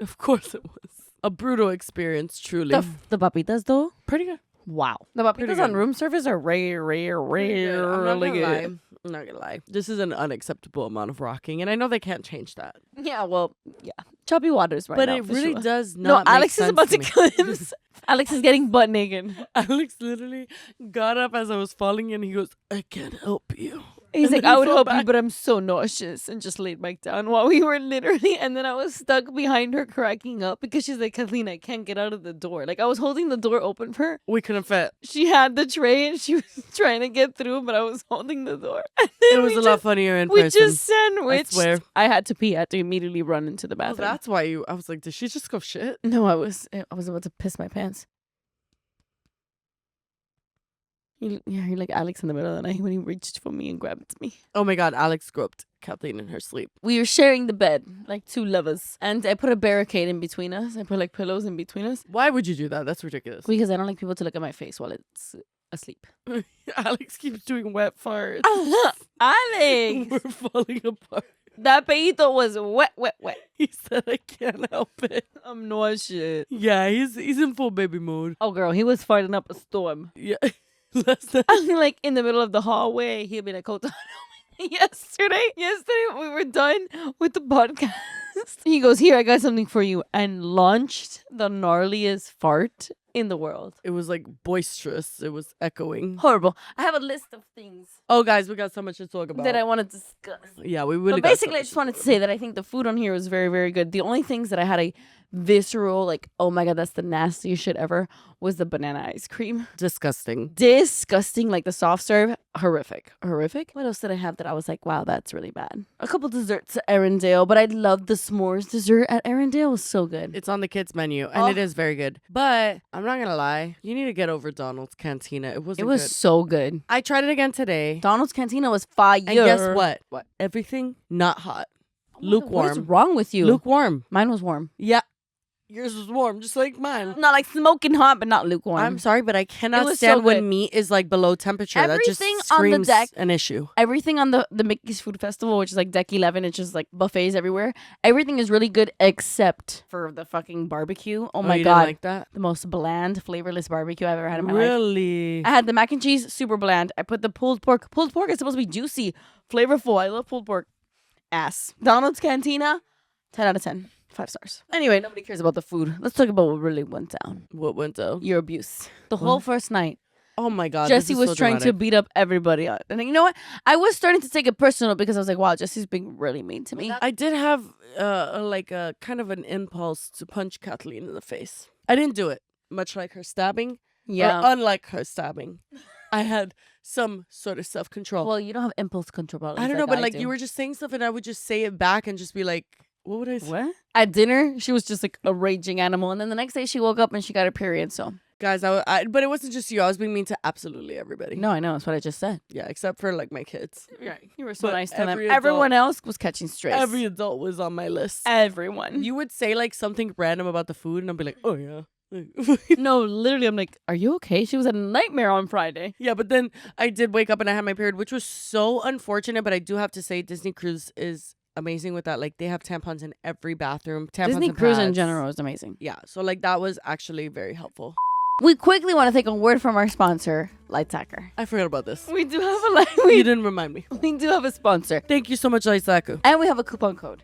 Speaker 2: Of course it was. A brutal experience, truly.
Speaker 1: The papitas, though?
Speaker 2: Pretty good.
Speaker 1: Wow. The
Speaker 2: Pretty
Speaker 1: papitas on
Speaker 2: good.
Speaker 1: room service are
Speaker 2: Pretty good. I'm not
Speaker 1: rarely
Speaker 2: gonna lie.
Speaker 1: good.
Speaker 2: I'm not gonna lie. This is an unacceptable amount of rocking, and I know they can't change that.
Speaker 1: Yeah, well, yeah. Choppy waters right
Speaker 2: but
Speaker 1: now.
Speaker 2: it
Speaker 1: for
Speaker 2: really
Speaker 1: sure.
Speaker 2: does
Speaker 1: No,
Speaker 2: not. Make
Speaker 1: Alex is
Speaker 2: sense
Speaker 1: about to
Speaker 2: me.
Speaker 1: kill himself. Alex is getting butt naked.
Speaker 2: Alex literally got up as I was falling and he goes, I can't help you.
Speaker 1: He's
Speaker 2: And
Speaker 1: like,
Speaker 2: then
Speaker 1: I
Speaker 2: he
Speaker 1: would
Speaker 2: fell
Speaker 1: help you,
Speaker 2: back.
Speaker 1: but I'm so nauseous, and just laid back down while we were literally. And then I was stuck behind her cracking up because she's like, Kathleen, I can't get out of the door. Like I was holding the door open for her.
Speaker 2: We couldn't fit.
Speaker 1: She had the tray and she was trying to get through, but I was holding the door. And
Speaker 2: It
Speaker 1: then
Speaker 2: was
Speaker 1: we
Speaker 2: a lot
Speaker 1: just-
Speaker 2: funnier in
Speaker 1: We
Speaker 2: person.
Speaker 1: just sandwiched.
Speaker 2: swear.
Speaker 1: I had to pee. I had to immediately run into the
Speaker 2: Oh,
Speaker 1: bathroom.
Speaker 2: that's why I was like, did she just go shit?
Speaker 1: No, I was about to piss my pants. You're like Alex in the middle of the night when he reached for me and grabbed me.
Speaker 2: Oh my God, Alex groped Kathleen in her sleep.
Speaker 1: We were sharing the bed like two lovers, and I put a barricade in between us. I put like pillows in between us
Speaker 2: Why would you do that? That's ridiculous.
Speaker 1: because I don't like people to look at my face while it's asleep.
Speaker 2: Alex keeps doing wet farts.
Speaker 1: Alex,
Speaker 2: We're falling apart.
Speaker 1: that peito was wet, wet, wet.
Speaker 2: He said, I can't help it.
Speaker 1: I'm nauseous.
Speaker 2: Yeah, he's in full baby mode.
Speaker 1: Oh, girl, he was farting up a storm.
Speaker 2: Yeah. Last night.
Speaker 1: I'm like in the middle of the hallway. He'll be like, hold on. Yesterday we were done with the podcast. He goes, here, I got something for you, and launched the gnarliest fart in the world.
Speaker 2: It was like boisterous. It was echoing.
Speaker 1: Horrible. I have a list of things
Speaker 2: Oh, guys, we got so much to talk about.
Speaker 1: that I want to discuss.
Speaker 2: Yeah, we really
Speaker 1: But
Speaker 2: got so
Speaker 1: basically, I
Speaker 2: much
Speaker 1: just wanted to say that I think the food on here was very, very good. The only things that I had a visceral, like, oh my God, that's the nastiest shit ever, was the banana ice cream.
Speaker 2: disgusting.
Speaker 1: Disgusting, like the soft serve. Horrific. What else did I have that I was like, wow, that's really bad? A couple desserts at Arendelle, but I loved the s'mores dessert at Arendelle. It was so good.
Speaker 2: It's on the kids menu and it
Speaker 1: Oh.
Speaker 2: is very good. But I'm not gonna lie, you need to get over Donald's Cantina. It wasn't
Speaker 1: It was
Speaker 2: good.
Speaker 1: so good.
Speaker 2: I tried it again today.
Speaker 1: Donald's Cantina was fire.
Speaker 2: And guess what? What? Everything not hot. Lukewarm.
Speaker 1: What is wrong with you?
Speaker 2: Lukewarm.
Speaker 1: Mine was warm.
Speaker 2: Yeah. Yours was warm, just like mine.
Speaker 1: Not like smoking hot, but not lukewarm.
Speaker 2: I'm sorry, but I cannot
Speaker 1: was
Speaker 2: stand
Speaker 1: so good.
Speaker 2: when meat is like below temperature.
Speaker 1: Everything
Speaker 2: that just
Speaker 1: on the
Speaker 2: screams
Speaker 1: deck-
Speaker 2: an issue.
Speaker 1: Everything on the Mickey's Food Festival, which is like Deck 11, it's just like buffets everywhere. Everything is really good except for the fucking barbecue. Oh my
Speaker 2: you
Speaker 1: God.
Speaker 2: didn't like that?
Speaker 1: The most bland, flavorless barbecue I've ever had in my life.
Speaker 2: Really?
Speaker 1: I had the mac and cheese, super bland. I put the pulled pork. Pulled pork is supposed to be juicy, flavorful. I love pulled pork. Ass. Donald's Cantina, 10 out of 10. 5 stars. Anyway, nobody cares about the food. Let's talk about what really went down.
Speaker 2: What went down?
Speaker 1: Your abuse. The whole first night.
Speaker 2: Oh my God. this
Speaker 1: Jessi
Speaker 2: is
Speaker 1: was
Speaker 2: so
Speaker 1: trying to
Speaker 2: dramatic.
Speaker 1: beat up everybody. And you know what? I was starting to take it personal because I was like, wow, Jessie's being really mean to me.
Speaker 2: I did have like a kind of an impulse to punch Kathleen in the face. I didn't do it, much like her stabbing.
Speaker 1: Yeah.
Speaker 2: Or unlike her stabbing. I had some sort of self-control.
Speaker 1: Well, you don't have impulse control.
Speaker 2: I don't know, but like you were just saying stuff and I would just say it back and just be like, what would I say?
Speaker 1: What? At dinner, she was just like a raging animal. And then the next day she woke up and she got her period. So,
Speaker 2: Guys, but it wasn't just you. I was being mean to absolutely everybody.
Speaker 1: no, I know. That's what I just said.
Speaker 2: Yeah, except for like my kids.
Speaker 1: Right. You were so
Speaker 2: But
Speaker 1: nice to them.
Speaker 2: every adult-
Speaker 1: Everyone else was catching strays.
Speaker 2: Every adult was on my list.
Speaker 1: Everyone.
Speaker 2: You would say like something random about the food and I'd be like, oh yeah.
Speaker 1: No, literally, I'm like, are you okay? She was a nightmare on Friday.
Speaker 2: Yeah, but then I did wake up and I had my period, which was so unfortunate. But I do have to say, Disney Cruise is amazing with that. Like they have tampons in every bathroom. Tampons
Speaker 1: Disney
Speaker 2: and
Speaker 1: Cruise in
Speaker 2: pads.
Speaker 1: general is amazing.
Speaker 2: Yeah, so like that was actually very helpful.
Speaker 1: We quickly want to take a word from our sponsor, Lightsacker.
Speaker 2: I forgot about this.
Speaker 1: We do have a
Speaker 2: You didn't remind me.
Speaker 1: we do have a sponsor.
Speaker 2: Thank you so much, Aisaku.
Speaker 1: And we have a coupon code.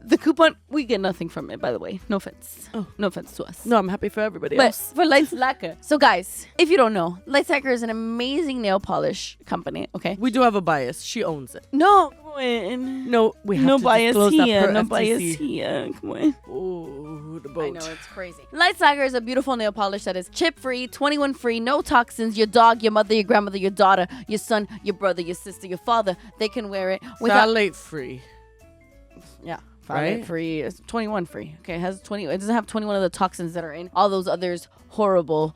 Speaker 1: The coupon, we get nothing from it, by the way. No offense.
Speaker 2: Oh.
Speaker 1: No offense to us.
Speaker 2: No, I'm happy for everybody
Speaker 1: But
Speaker 2: else.
Speaker 1: for Lacquer. So guys, if you don't know, Lacquer is an amazing nail polish company, okay?
Speaker 2: We do have a bias. She owns it.
Speaker 1: No, Gwen.
Speaker 2: No, we have
Speaker 1: No
Speaker 2: to
Speaker 1: bias
Speaker 2: disclose that
Speaker 1: here.
Speaker 2: per
Speaker 1: No
Speaker 2: FTC.
Speaker 1: bias here. Come on.
Speaker 2: Ooh, the
Speaker 1: I
Speaker 2: boat.
Speaker 1: know, it's crazy. Lacquer is a beautiful nail polish that is chip-free, 21-free, no toxins. Your dog, your mother, your grandmother, your daughter, your son, your brother, your sister, your father, they can wear it without...
Speaker 2: Phthalate free.
Speaker 1: Yeah.
Speaker 2: Right?
Speaker 1: Free. It's 21 free. Okay, it has 20. It doesn't have 21 of the toxins that are in all those others horrible,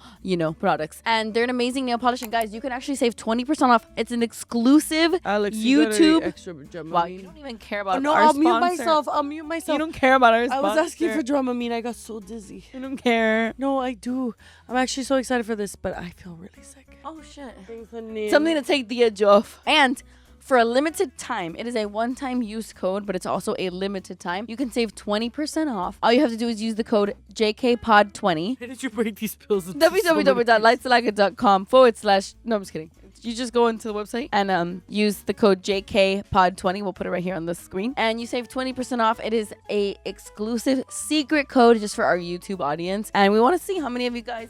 Speaker 1: products. And they're an amazing nail polish. And guys, you can actually save 20% off. It's an exclusive
Speaker 2: Alex, you got any
Speaker 1: YouTube.
Speaker 2: extra Dramamine?
Speaker 1: Wow, you don't even care about
Speaker 2: no,
Speaker 1: our
Speaker 2: I'll mute
Speaker 1: sponsor.
Speaker 2: myself. I'll mute myself.
Speaker 1: You don't care about our
Speaker 2: I
Speaker 1: sponsor.
Speaker 2: was asking for Dramamine. I got so dizzy.
Speaker 1: You don't care.
Speaker 2: No, I do. I'm actually so excited for this, but I feel really sick.
Speaker 1: Oh shit.
Speaker 2: Thanks, honey.
Speaker 1: Something to take the edge off. And For a limited time, it is a one-time use code, but it's also a limited time. You can save 20% off. All you have to do is use the code JKPOD20.
Speaker 2: Why did you break these pills into
Speaker 1: www.lightsalaka.com / no, I'm just kidding. You just go into the website and use the code JKPOD20. We'll put it right here on the screen. And you save 20% off. It is a exclusive secret code just for our YouTube audience. And we want to see how many of you guys,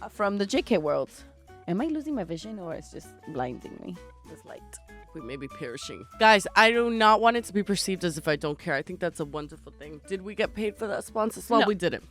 Speaker 1: are from the JK world. Am I losing my vision or it's just blinding me? This light.
Speaker 2: We may be perishing. Guys, I do not want it to be perceived as if I don't care. I think that's a wonderful thing. Did we get paid for that sponsor? Well,
Speaker 1: No.
Speaker 2: we didn't.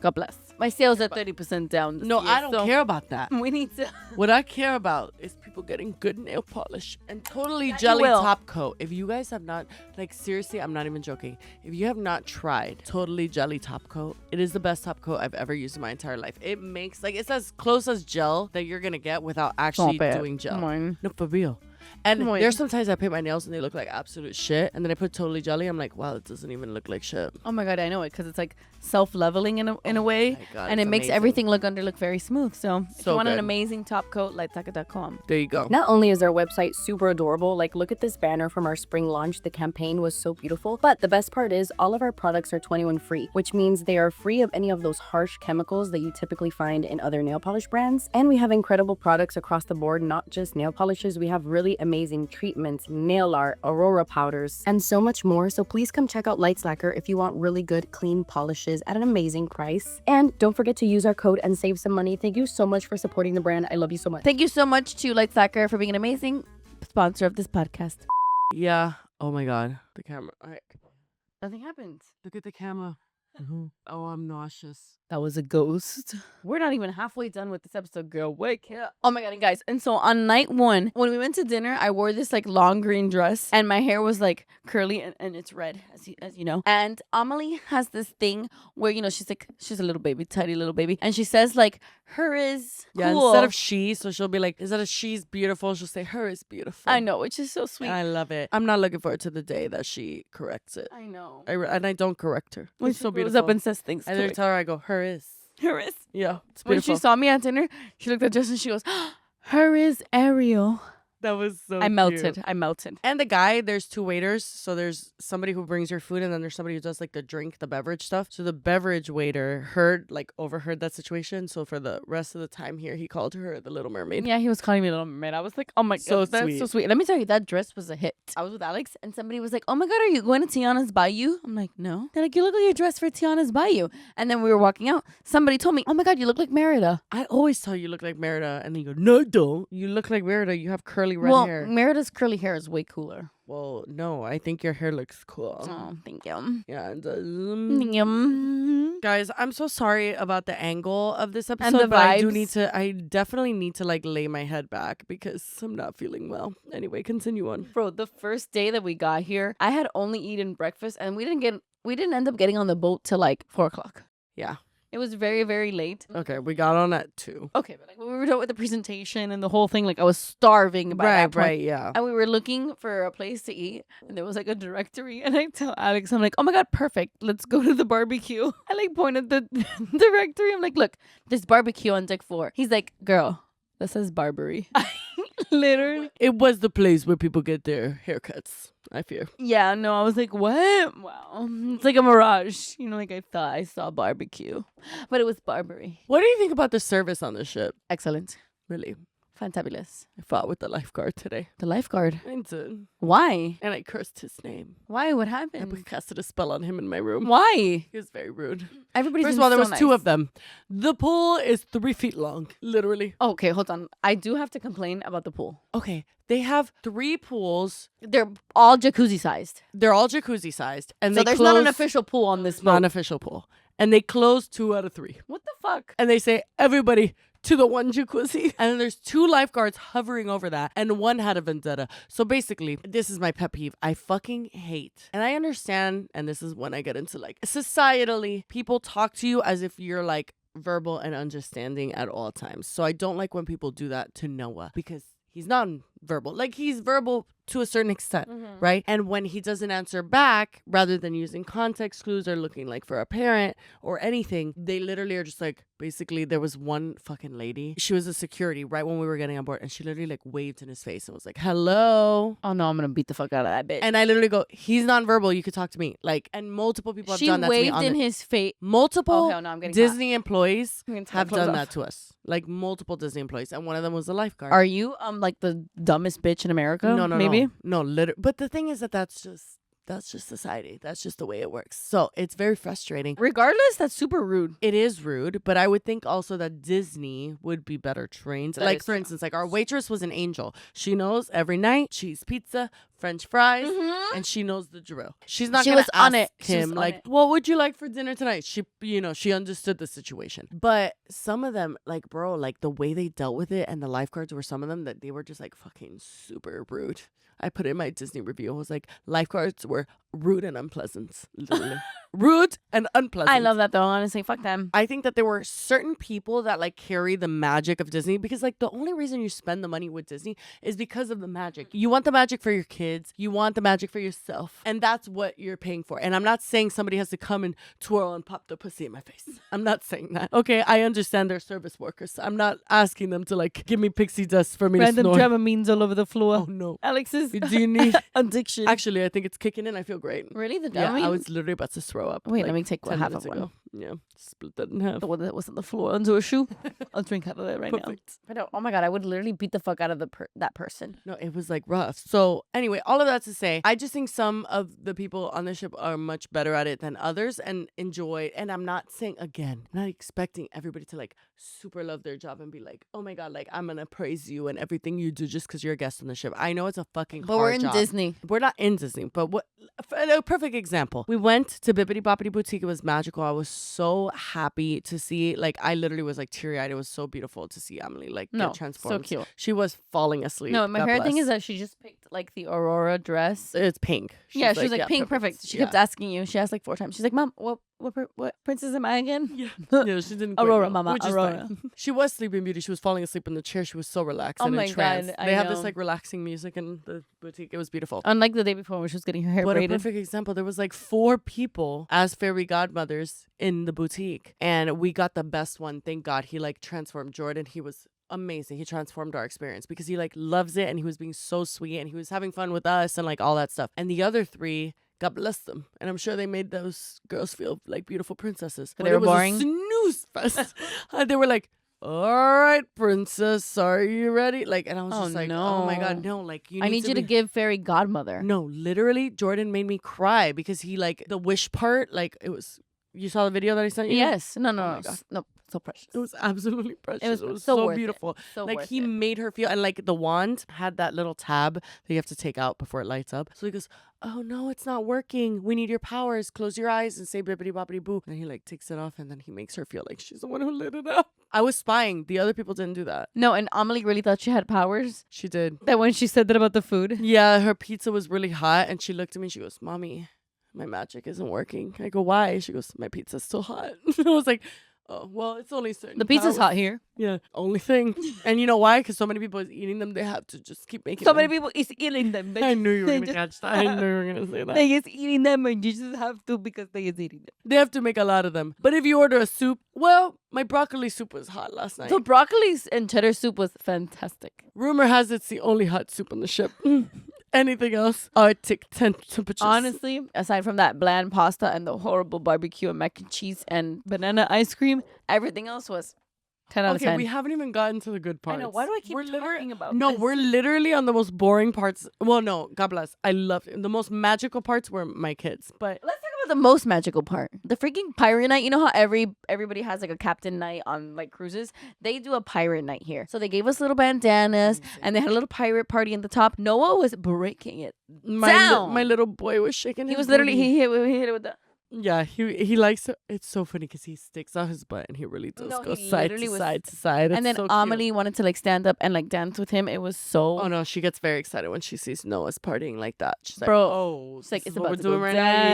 Speaker 1: God bless. My sales are 30% down. This
Speaker 2: No,
Speaker 1: year,
Speaker 2: I don't
Speaker 1: so
Speaker 2: care about that.
Speaker 1: We need to.
Speaker 2: What I care about is people getting good nail polish and totally
Speaker 1: Yeah, you
Speaker 2: jelly
Speaker 1: will.
Speaker 2: top coat. If you guys have not, seriously, I'm not even joking. If you have not tried totally jelly top coat, it is the best top coat I've ever used in my entire life. It makes, it's as close as gel that you're going to get without actually
Speaker 1: Stop it.
Speaker 2: doing gel.
Speaker 1: Come on.
Speaker 2: No, for real. And
Speaker 1: Come on.
Speaker 2: there's sometimes I paint my nails and they look like absolute shit. And then I put totally jelly. I'm like, wow, it doesn't even look like shit.
Speaker 1: Oh my God, I know it because it's like self-leveling in a way.
Speaker 2: my God,
Speaker 1: And
Speaker 2: it's
Speaker 1: it makes
Speaker 2: amazing.
Speaker 1: everything look very smooth. So if
Speaker 2: So
Speaker 1: you want an
Speaker 2: good.
Speaker 1: amazing top coat, lightsaka.com.
Speaker 2: There you go.
Speaker 4: Not only is our website super adorable, look at this banner from our spring launch. The campaign was so beautiful, but the best part is all of our products are 21 free, which means they are free of any of those harsh chemicals that you typically find in other nail polish brands. And we have incredible products across the board, not just nail polishes. We have really amazing treatments, nail art, aurora powders, and so much more. So please come check out Lights Lacquer if you want really good, clean polishes at an amazing price. And don't forget to use our code and save some money. Thank you so much for supporting the brand. I love you so much.
Speaker 1: Thank you so much to Lights Lacquer for being an amazing sponsor of this podcast.
Speaker 2: Yeah. Oh my God. The camera. All right.
Speaker 1: Nothing happened.
Speaker 2: Look at the camera. Oh, I'm nauseous.
Speaker 1: That was a ghost. We're not even halfway done with this episode, girl. Wake up. Oh my God, and guys. And so on night 1, when we went to dinner, I wore this long green dress and my hair was curly and it's red, as you know. And Amelie has this thing where, she's a little baby, tiny little baby. And she says her is
Speaker 2: Yeah,
Speaker 1: cool.
Speaker 2: instead of she, so she'll be like, instead of she's beautiful, she'll say her is beautiful.
Speaker 1: I know, which is so sweet.
Speaker 2: I love it. I'm not looking forward to the day that she corrects it.
Speaker 1: I know.
Speaker 2: And I don't correct her.
Speaker 1: When
Speaker 2: It's
Speaker 1: she
Speaker 2: so
Speaker 1: grows
Speaker 2: beautiful.
Speaker 1: up and says things
Speaker 2: I
Speaker 1: to
Speaker 2: literally
Speaker 1: her.
Speaker 2: tell her, I go, her is.
Speaker 1: Her is.
Speaker 2: Yeah, it's
Speaker 1: When
Speaker 2: beautiful.
Speaker 1: she saw me at dinner, she looked at Jess and she goes, her is Ariel.
Speaker 2: That was so
Speaker 1: I melted.
Speaker 2: And the guy, there's 2 waiters. So there's somebody who brings your food and then there's somebody who does the drink, the beverage stuff. So the beverage waiter overheard that situation. So for the rest of the time here, he called her the Little Mermaid.
Speaker 1: Yeah, he was calling me Little Mermaid. I was like, oh my
Speaker 2: So
Speaker 1: God, that's
Speaker 2: sweet.
Speaker 1: so sweet. Let me tell you, that dress was a hit. I was with Alex and somebody was like, oh my God, are you going to Tiana's Bayou? I'm like, no. They're like, you look like your dress for Tiana's Bayou. And then we were walking out. Somebody told me, oh my God, you look like Merida.
Speaker 2: I always tell you look like Merida. And then you go, no, don't. You look like Merida. You have curly red hair.
Speaker 1: Merida's curly hair is way cooler.
Speaker 2: Well, no, I think your hair looks cool.
Speaker 1: Oh, thank you.
Speaker 2: Yeah, and
Speaker 1: Thank you.
Speaker 2: guys, I'm so sorry about the angle of this
Speaker 1: And
Speaker 2: episode,
Speaker 1: the
Speaker 2: but
Speaker 1: vibes.
Speaker 2: I definitely need to lay my head back because I'm not feeling well. Anyway, continue on.
Speaker 1: Bro, the first day that we got here, I had only eaten breakfast and we didn't end up getting on the boat till 4 o'clock.
Speaker 2: Yeah.
Speaker 1: It was very, very late.
Speaker 2: Okay, we got on at 2.
Speaker 1: Okay, but when we were done with the presentation and the whole thing, I was starving by that point.
Speaker 2: Right, yeah.
Speaker 1: And we were looking for a place to eat, and there was a directory. And I tell Alex, I'm like, oh my God, perfect. Let's go to the barbecue. I pointed the directory. I'm like, look, there's barbecue on deck 4. He's like, girl, that says Barbary. Literally.
Speaker 2: It was the place where people get their haircuts, I fear.
Speaker 1: Yeah, no, I was like, what? Wow. It's like a mirage. I thought I saw barbecue. But it was Barbary.
Speaker 2: What do you think about the service on the ship?
Speaker 1: Excellent.
Speaker 2: Really?
Speaker 1: Fantabulous.
Speaker 2: I fought with the lifeguard today.
Speaker 1: The lifeguard.
Speaker 2: I did.
Speaker 1: Why?
Speaker 2: And I cursed his name.
Speaker 1: Why? What
Speaker 2: I
Speaker 1: happened?
Speaker 2: casted a spell on him in my room.
Speaker 1: Why?
Speaker 2: He was very rude.
Speaker 1: Everybody's
Speaker 2: First
Speaker 1: been
Speaker 2: of all, there
Speaker 1: so
Speaker 2: was 2
Speaker 1: nice.
Speaker 2: of them. The pool is 3 feet long, literally.
Speaker 1: Okay, hold on. I do have to complain about the pool.
Speaker 2: Okay, they have 3 pools.
Speaker 1: They're all jacuzzi sized.
Speaker 2: They're all jacuzzi sized, and
Speaker 1: So
Speaker 2: they
Speaker 1: there's
Speaker 2: close,
Speaker 1: not an official pool on this
Speaker 2: It's not an
Speaker 1: boat.
Speaker 2: official pool, and they close 2 out of 3.
Speaker 1: What the fuck?
Speaker 2: And they say everybody to the one jacuzzi, and then there's 2 lifeguards hovering over that, and one had a vendetta. So basically, this is my pet peeve. I fucking hate, and I understand, and this is when I get into societally, people talk to you as if you're verbal and understanding at all times. So I don't like when people do that to Noah because he's not verbal. Like he's verbal to a certain extent,
Speaker 1: Mm-hmm.
Speaker 2: right? And when he doesn't answer back, rather than using context clues or looking like for a parent or anything, they literally are just like, basically, there was one fucking lady. She was a security right when we were getting on board, and she literally like waved in his face and was like, hello.
Speaker 1: Oh no, I'm gonna beat the fuck out of that bitch.
Speaker 2: And I literally go, he's nonverbal. You could talk to me. Like, and multiple people have
Speaker 1: She
Speaker 2: done that to me.
Speaker 1: waved in his face.
Speaker 2: Multiple
Speaker 1: Oh hell no, I'm getting
Speaker 2: Disney employees
Speaker 1: I'm gonna take my
Speaker 2: have
Speaker 1: clothes
Speaker 2: done
Speaker 1: off.
Speaker 2: that to us. Like multiple Disney employees, and one of them was a lifeguard.
Speaker 1: Are you like the dumbest bitch in America?
Speaker 2: No,
Speaker 1: maybe.
Speaker 2: no. Literally, but the thing is that that's just society. That's just the way it works. So it's very frustrating.
Speaker 1: Regardless, that's super rude.
Speaker 2: It is rude, but I would think also that Disney would be better trained.
Speaker 1: That
Speaker 2: Like,
Speaker 1: is
Speaker 2: for
Speaker 1: true.
Speaker 2: instance, like our waitress was an angel. She knows every night cheese pizza, French fries,
Speaker 1: Mhm.
Speaker 2: and she knows the drill. She's not
Speaker 1: She
Speaker 2: gonna
Speaker 1: was on
Speaker 2: ask
Speaker 1: it. She was
Speaker 2: him
Speaker 1: on
Speaker 2: like,
Speaker 1: it.
Speaker 2: "What would you like for dinner tonight?" She understood the situation. But some of them, like, bro, like the way they dealt with it, and the lifeguards were some of them that they were just like fucking super rude. I put it in my Disney review. I was like, lifeguards were rude and unpleasant. Literally. Rude and unpleasant.
Speaker 1: I love that though. Honestly, fuck them.
Speaker 2: I think that there were certain people that like carry the magic of Disney, because like the only reason you spend the money with Disney is because of the magic. You want the magic for your kids. You want the magic for yourself. And that's what you're paying for. And I'm not saying somebody has to come and twirl and pop their pussy in my face. I'm not saying that. Okay, I understand they're service workers. I'm not asking them to like give me pixie dust for me
Speaker 1: Random
Speaker 2: to snore.
Speaker 1: Dramamines all over the floor.
Speaker 2: Oh no.
Speaker 1: Alex's
Speaker 2: Do you need
Speaker 1: addiction.
Speaker 2: Actually, I think it's kicking in. I feel great.
Speaker 1: Really, the
Speaker 2: Yeah,
Speaker 1: Dramamine?
Speaker 2: I was literally about to throw up.
Speaker 1: Wait,
Speaker 2: like,
Speaker 1: let me take
Speaker 2: 10
Speaker 1: half of
Speaker 2: minutes
Speaker 1: one.
Speaker 2: ago. Yeah, split that in half.
Speaker 1: The one that was on the floor under a shoe. I'll drink half of it right now.
Speaker 2: Perfect.
Speaker 1: I know. Oh my god, I would literally beat the fuck out of that person.
Speaker 2: No, it was like rough. So anyway, all of that to say, I just think some of the people on the ship are much better at it than others and enjoy. And I'm not saying, again, not expecting everybody to like super love their job and be like, oh my god, like I'm gonna praise you and everything you do just because you're a guest on the ship. I know it's a fucking
Speaker 1: But
Speaker 2: hard
Speaker 1: we're in
Speaker 2: job.
Speaker 1: Disney.
Speaker 2: We're not in Disney, but what a perfect example. We went to Bibbidi Boppidi Boutique. It was magical. I was so happy to see. Like I literally was like teary eyed. It was so beautiful to see Emily like
Speaker 1: No,
Speaker 2: get transformed.
Speaker 1: so cute.
Speaker 2: She was falling asleep.
Speaker 1: No, my
Speaker 2: God
Speaker 1: favorite thing
Speaker 2: bless.
Speaker 1: is that she just picked like the Aurora dress.
Speaker 2: It's pink.
Speaker 1: She was like
Speaker 2: yeah,
Speaker 1: pink, perfect. She kept asking you. She asked like 4 times. She's like, Mom, what princess am I again?
Speaker 2: Yeah, she didn't. quite
Speaker 1: Aurora,
Speaker 2: know,
Speaker 1: mama,
Speaker 2: which is
Speaker 1: Aurora.
Speaker 2: fine. She was Sleeping Beauty. She was falling asleep in the chair. She was so relaxed
Speaker 1: Oh
Speaker 2: and
Speaker 1: my
Speaker 2: in trance.
Speaker 1: God, I
Speaker 2: They have this
Speaker 1: know.
Speaker 2: like relaxing music in the boutique. It was beautiful.
Speaker 1: Unlike the day before when she was getting her hair
Speaker 2: What a
Speaker 1: braided.
Speaker 2: perfect example. There was like 4 people as fairy godmothers in the boutique. And we got the best one. Thank God. He like transformed Jordan. He was amazing. He transformed our experience because he like loves it and he was being so sweet and he was having fun with us and like all that stuff. And the other 3, God bless them. And I'm sure they made those girls feel like beautiful princesses.
Speaker 1: But
Speaker 2: But
Speaker 1: they
Speaker 2: it
Speaker 1: were
Speaker 2: was
Speaker 1: boring?
Speaker 2: a snooze fest. They were like, all right, princess, are you ready? Like, and I was
Speaker 1: Oh,
Speaker 2: just like, oh my God,
Speaker 1: no.
Speaker 2: no. Like,
Speaker 1: I need you to
Speaker 2: be-
Speaker 1: give fairy godmother.
Speaker 2: No, literally, Jordan made me cry because he like the wish part, like it was. You saw the video that I sent you?
Speaker 1: Yes. No,
Speaker 2: Oh
Speaker 1: no,
Speaker 2: my
Speaker 1: no.
Speaker 2: God.
Speaker 1: No, so precious.
Speaker 2: It was absolutely precious. It was
Speaker 1: so
Speaker 2: so
Speaker 1: worth it.
Speaker 2: beautiful.
Speaker 1: So
Speaker 2: Like
Speaker 1: worth
Speaker 2: he
Speaker 1: it.
Speaker 2: made her feel, and like the wand had that little tab that you have to take out before it lights up. So he goes, "Oh no, it's not working. We need your powers. Close your eyes and say bibbidi boppidi boo." And he like takes it off, and then he makes her feel like she's the one who lit it up. I was spying. The other people didn't do that.
Speaker 1: No, and Amelie really thought she had powers.
Speaker 2: She did.
Speaker 1: That when she said that about the food.
Speaker 2: Yeah, her pizza was really hot, and she looked at me. And she goes, "Mommy, my magic isn't working." I go, "Why?" She goes, "My pizza's still hot." I was like, "Oh, well, it's only certain
Speaker 1: The pizza's
Speaker 2: powers."
Speaker 1: hot here.
Speaker 2: Yeah, only thing. And you know why? Because so many people is eating them, they have to just keep making
Speaker 1: So
Speaker 2: them.
Speaker 1: many people is eating them.
Speaker 2: I knew you were
Speaker 1: they
Speaker 2: going to
Speaker 1: just-
Speaker 2: catch that. I knew you were going to say that.
Speaker 1: They is eating them and you just have to because they is eating them.
Speaker 2: They have to make a lot of them. But if you order a soup, well, my broccoli soup was hot last night.
Speaker 1: The broccoli and cheddar soup was fantastic.
Speaker 2: Rumor has it's the only hot soup on the ship. Anything else? Arctic temperatures.
Speaker 1: Honestly, aside from that bland pasta and the horrible barbecue and mac and cheese and banana ice cream, everything else was 10 out of
Speaker 2: Okay,
Speaker 1: 10.
Speaker 2: we haven't even gotten to the good
Speaker 1: I
Speaker 2: parts.
Speaker 1: know. Why do I keep
Speaker 2: We're literally-
Speaker 1: talking about
Speaker 2: No,
Speaker 1: this?
Speaker 2: we're literally on the most boring parts. Well, no, God bless. I loved it. The most magical parts were my kids. But
Speaker 1: Let's talk about the most magical part. The freaking pirate night. You know how everybody has like a captain night on like cruises? They do a pirate night here. So they gave us little bandanas and they had a little pirate party in the top. Noah was breaking it.
Speaker 2: my
Speaker 1: Down.
Speaker 2: my little boy was shaking
Speaker 1: He
Speaker 2: his
Speaker 1: was literally,
Speaker 2: booty.
Speaker 1: he hit it with the...
Speaker 2: Yeah, he likes to, it's so funny because he sticks out his butt and he really does
Speaker 1: No,
Speaker 2: go
Speaker 1: he
Speaker 2: side
Speaker 1: literally
Speaker 2: to
Speaker 1: was-
Speaker 2: side to side.
Speaker 1: And then
Speaker 2: It's so cute.
Speaker 1: Amelie wanted to like stand up and like dance with him. It was so
Speaker 2: Oh no, she gets very excited when she sees Noah's partying like that. She's like,
Speaker 1: Bro,
Speaker 2: oh,
Speaker 1: it's like
Speaker 2: this
Speaker 1: it's
Speaker 2: is what
Speaker 1: about
Speaker 2: we're
Speaker 1: to
Speaker 2: doing
Speaker 1: go
Speaker 2: right
Speaker 1: down.
Speaker 2: now.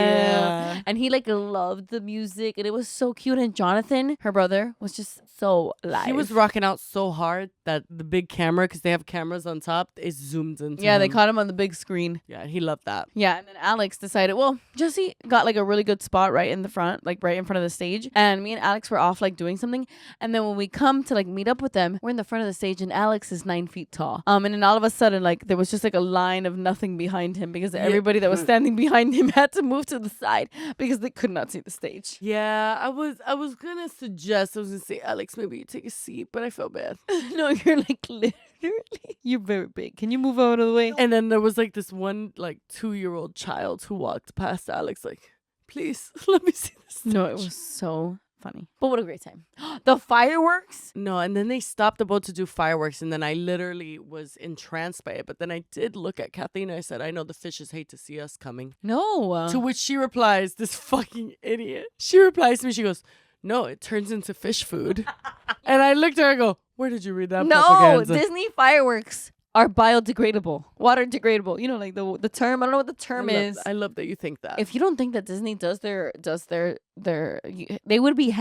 Speaker 2: Yeah.
Speaker 1: And he like loved the music and it was so cute. And Jonathan, her brother, was just so live.
Speaker 2: He was rocking out so hard that the big camera, because they have cameras on top, it zoomed into
Speaker 1: Yeah, they
Speaker 2: him.
Speaker 1: caught him on the big screen.
Speaker 2: Yeah, he loved that.
Speaker 1: Yeah, and then Alex decided, well, Jessi got like a really good spot right in the front, like right in front of the stage. And me and Alex were off like doing something. And then when we come to like meet up with them, we're in the front of the stage and Alex is 9 feet tall. And then all of a sudden, like there was just like a line of nothing behind him because everybody that was standing behind him had to move to the side because they could not see the stage.
Speaker 2: Yeah, I was gonna suggest, I was gonna say, Alex, maybe you take a seat, but I felt bad.
Speaker 1: No, you're like literally, you're very big. Can you move out of the way?
Speaker 2: And then there was like this one like 2-year-old child who walked past Alex like, please let me see this.
Speaker 1: No, it was so funny. But what a great time. The fireworks?
Speaker 2: No, and then they stopped the boat to do fireworks, and then I literally was entranced by it. But then I did look at Kathleen and I said, I know the fishes hate to see us coming.
Speaker 1: No.
Speaker 2: To which she replies, this fucking idiot. She replies to me, she goes, no, it turns into fish food. And I looked at her and go, where did you read that
Speaker 1: No,
Speaker 2: propaganda?
Speaker 1: Disney fireworks are biodegradable, water degradable. You know, like the term. I don't know what the term is.
Speaker 2: I love that you think that.
Speaker 1: If you don't think that Disney does their they would be.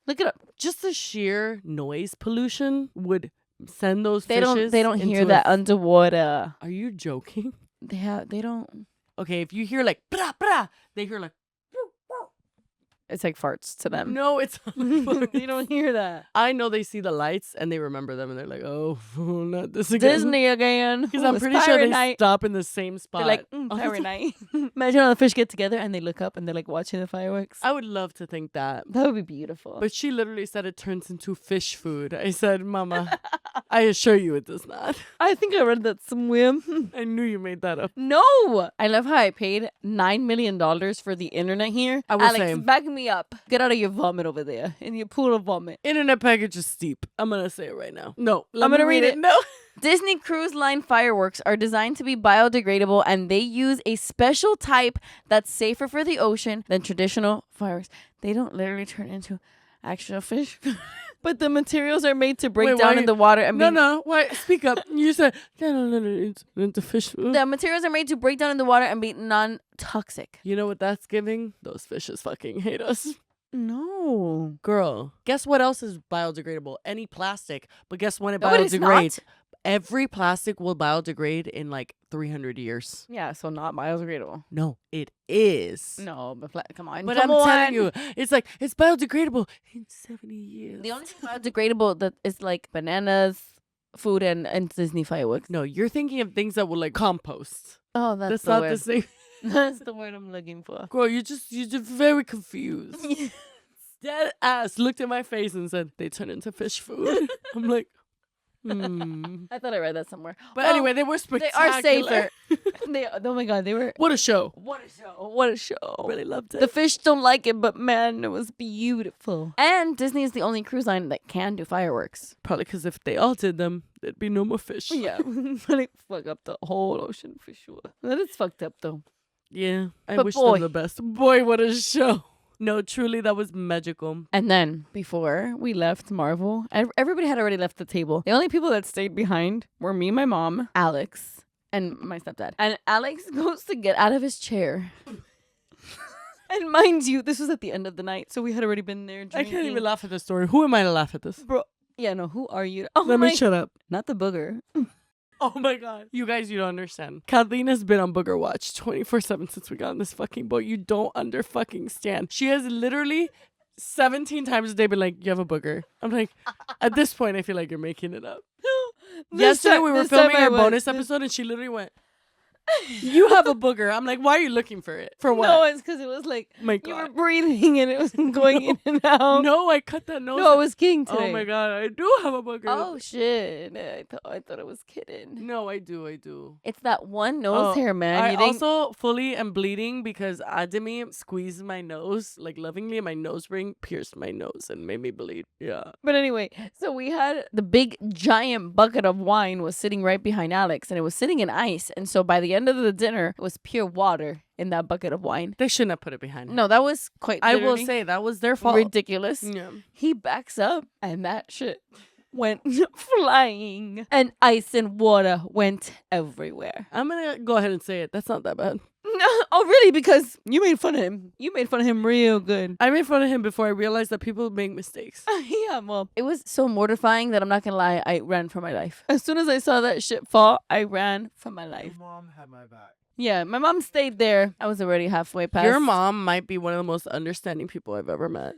Speaker 1: Look it up.
Speaker 2: Just the sheer noise pollution would send those
Speaker 1: They
Speaker 2: fishes.
Speaker 1: don't hear
Speaker 2: into
Speaker 1: that underwater.
Speaker 2: Are you joking?
Speaker 1: They don't.
Speaker 2: Okay, if you hear like brah brah, they hear like
Speaker 1: It's like farts to them.
Speaker 2: no, it's
Speaker 1: You don't hear that.
Speaker 2: I know they see the lights and they remember them and they're like, oh, not this again.
Speaker 1: Disney again.
Speaker 2: Because
Speaker 1: Ooh,
Speaker 2: I'm
Speaker 1: it's
Speaker 2: pretty sure
Speaker 1: pirate
Speaker 2: they
Speaker 1: night.
Speaker 2: stop in the same spot.
Speaker 1: They're like,
Speaker 2: all the
Speaker 1: pirate
Speaker 2: time.
Speaker 1: night. Imagine all the fish get together and they look up and they're like watching the fireworks.
Speaker 2: I would love to think that.
Speaker 1: That would be beautiful.
Speaker 2: But she literally said it turns into fish food. I said, Mama, I assure you it does not.
Speaker 1: I think I read that somewhere.
Speaker 2: I knew you made that up.
Speaker 1: No! I love how I paid $9 million for the internet here.
Speaker 2: I will
Speaker 1: Alex,
Speaker 2: say.
Speaker 1: back me up. Get out of your vomit over there. In your pool of vomit.
Speaker 2: Internet package is steep. I'm going to say it right now. No.
Speaker 1: I'm gonna read
Speaker 2: read
Speaker 1: it.
Speaker 2: No.
Speaker 1: Disney Cruise Line fireworks are designed to be biodegradable and they use a special type that's safer for the ocean than traditional fireworks. They don't literally turn into actual fish. But the materials are made to break
Speaker 2: Wait,
Speaker 1: down
Speaker 2: why-
Speaker 1: in the water and be
Speaker 2: No. Why? Speak up. You said, it's into fish food.
Speaker 1: the materials are made to break down in the water and be non-toxic.
Speaker 2: You know what that's giving? Those fishes fucking hate us.
Speaker 1: No.
Speaker 2: Girl, guess what else is biodegradable? Any plastic. But guess when it
Speaker 1: No, it is
Speaker 2: biodegrades?
Speaker 1: not.
Speaker 2: Every plastic will biodegrade in like 300 years.
Speaker 1: Yeah, so not biodegradable.
Speaker 2: No, it is.
Speaker 1: No, but come on.
Speaker 2: But
Speaker 1: come
Speaker 2: I'm
Speaker 1: on.
Speaker 2: telling you, it's like, it's biodegradable in 70 years.
Speaker 1: The only thing biodegradable that is like bananas, food, and Disney fireworks.
Speaker 2: No, you're thinking of things that will like compost.
Speaker 1: Oh, that's
Speaker 2: That's
Speaker 1: the
Speaker 2: not
Speaker 1: word.
Speaker 2: the same.
Speaker 1: That's the word I'm looking for.
Speaker 2: Girl, you're just very confused. Dead ass looked at my face and said, they turn into fish food. I'm like,
Speaker 1: I thought I read that somewhere.
Speaker 2: But
Speaker 1: Well,
Speaker 2: anyway, they were
Speaker 1: they
Speaker 2: spectacular.
Speaker 1: are safer. Oh my god, they were.
Speaker 2: What a show.
Speaker 1: What a show! What a show!
Speaker 2: Really loved it.
Speaker 1: The fish don't like it, but man, it was beautiful. And Disney is the only cruise line that can do fireworks.
Speaker 2: Probably because if they all did them, there'd be no more fish.
Speaker 1: Yeah, but it fuck up the whole ocean for sure. That is fucked up though.
Speaker 2: Yeah. I
Speaker 1: But
Speaker 2: wish
Speaker 1: boy.
Speaker 2: them the best. Boy, what a show. No, truly, that was magical.
Speaker 1: And then before we left Marvel, everybody had already left the table. The only people that stayed behind were me, my mom, Alex, and my stepdad. And Alex goes to get out of his chair. And mind you, this was at the end of the night, so we had already been there
Speaker 2: I
Speaker 1: drinking.
Speaker 2: can't even laugh at this story. Who am I to laugh at this?
Speaker 1: Bro, yeah, no, who are you? Oh
Speaker 2: Let
Speaker 1: my,
Speaker 2: me shut up.
Speaker 1: not the booger.
Speaker 2: Oh my god. You guys, you don't understand. Kathleen has been on Booger Watch 24/7 since we got on this fucking boat. You don't under fucking stand. She has literally 17 times a day been like, you have a booger. I'm like, at this point, I feel like you're making it up. Yesterday, we were filming our bonus episode and she literally went, you have a booger. I'm like, why are you looking for it? For what?
Speaker 1: No, it's because it was like
Speaker 2: My
Speaker 1: you were
Speaker 2: god.
Speaker 1: breathing and it was going in and out.
Speaker 2: No, I cut that nose.
Speaker 1: No, it was king today.
Speaker 2: Oh my god, I do have a booger.
Speaker 1: Oh shit! I thought it was kidding.
Speaker 2: No, I do.
Speaker 1: It's that one nose
Speaker 2: Oh,
Speaker 1: hair, man.
Speaker 2: I
Speaker 1: You think-
Speaker 2: also fully am bleeding because Ademi squeezed my nose, like lovingly, and my nose ring pierced my nose and made me bleed. Yeah.
Speaker 1: But anyway, so we had the big giant bucket of wine was sitting right behind Alex, and it was sitting in ice. And so by the end of the dinner, it was pure water in that bucket of wine.
Speaker 2: They shouldn't have put it behind.
Speaker 1: No, that was quite
Speaker 2: I will
Speaker 1: literally
Speaker 2: say that was their fault.
Speaker 1: ridiculous.
Speaker 2: Yeah.
Speaker 1: He backs up and that shit went flying. And ice and water went everywhere.
Speaker 2: I'm gonna go ahead and say it. That's not that bad.
Speaker 1: No, oh really? Because you made fun of him. You made fun of him real good.
Speaker 2: I made fun of him before I realized that people make mistakes.
Speaker 1: Yeah, well, it was so mortifying that I'm not gonna lie, I ran for my life. As soon as I saw that shit fall, I ran for my life.
Speaker 3: Your mom had my back.
Speaker 1: Yeah, my mom stayed there. I was already halfway past.
Speaker 2: Your mom might be one of the most understanding people I've ever met.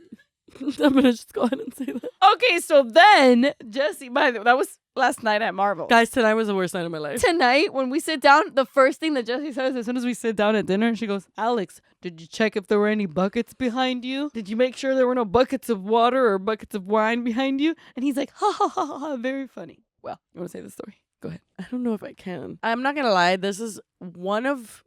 Speaker 2: I'm gonna just go ahead and say that.
Speaker 1: Okay, so then Jessi, by the way, that was last night at Marvel.
Speaker 2: Guys, tonight was the worst night of my life.
Speaker 1: Tonight, when we sit down, the first thing that Jessi says as soon as we sit down at dinner, she goes, Alex, did you check if there were any buckets behind you? Did you make sure there were no buckets of water or buckets of wine behind you? And he's like, ha ha ha ha, ha, very funny. Well, you want to say the story? Go ahead.
Speaker 2: I don't know if I can. I'm not gonna lie. This is one of.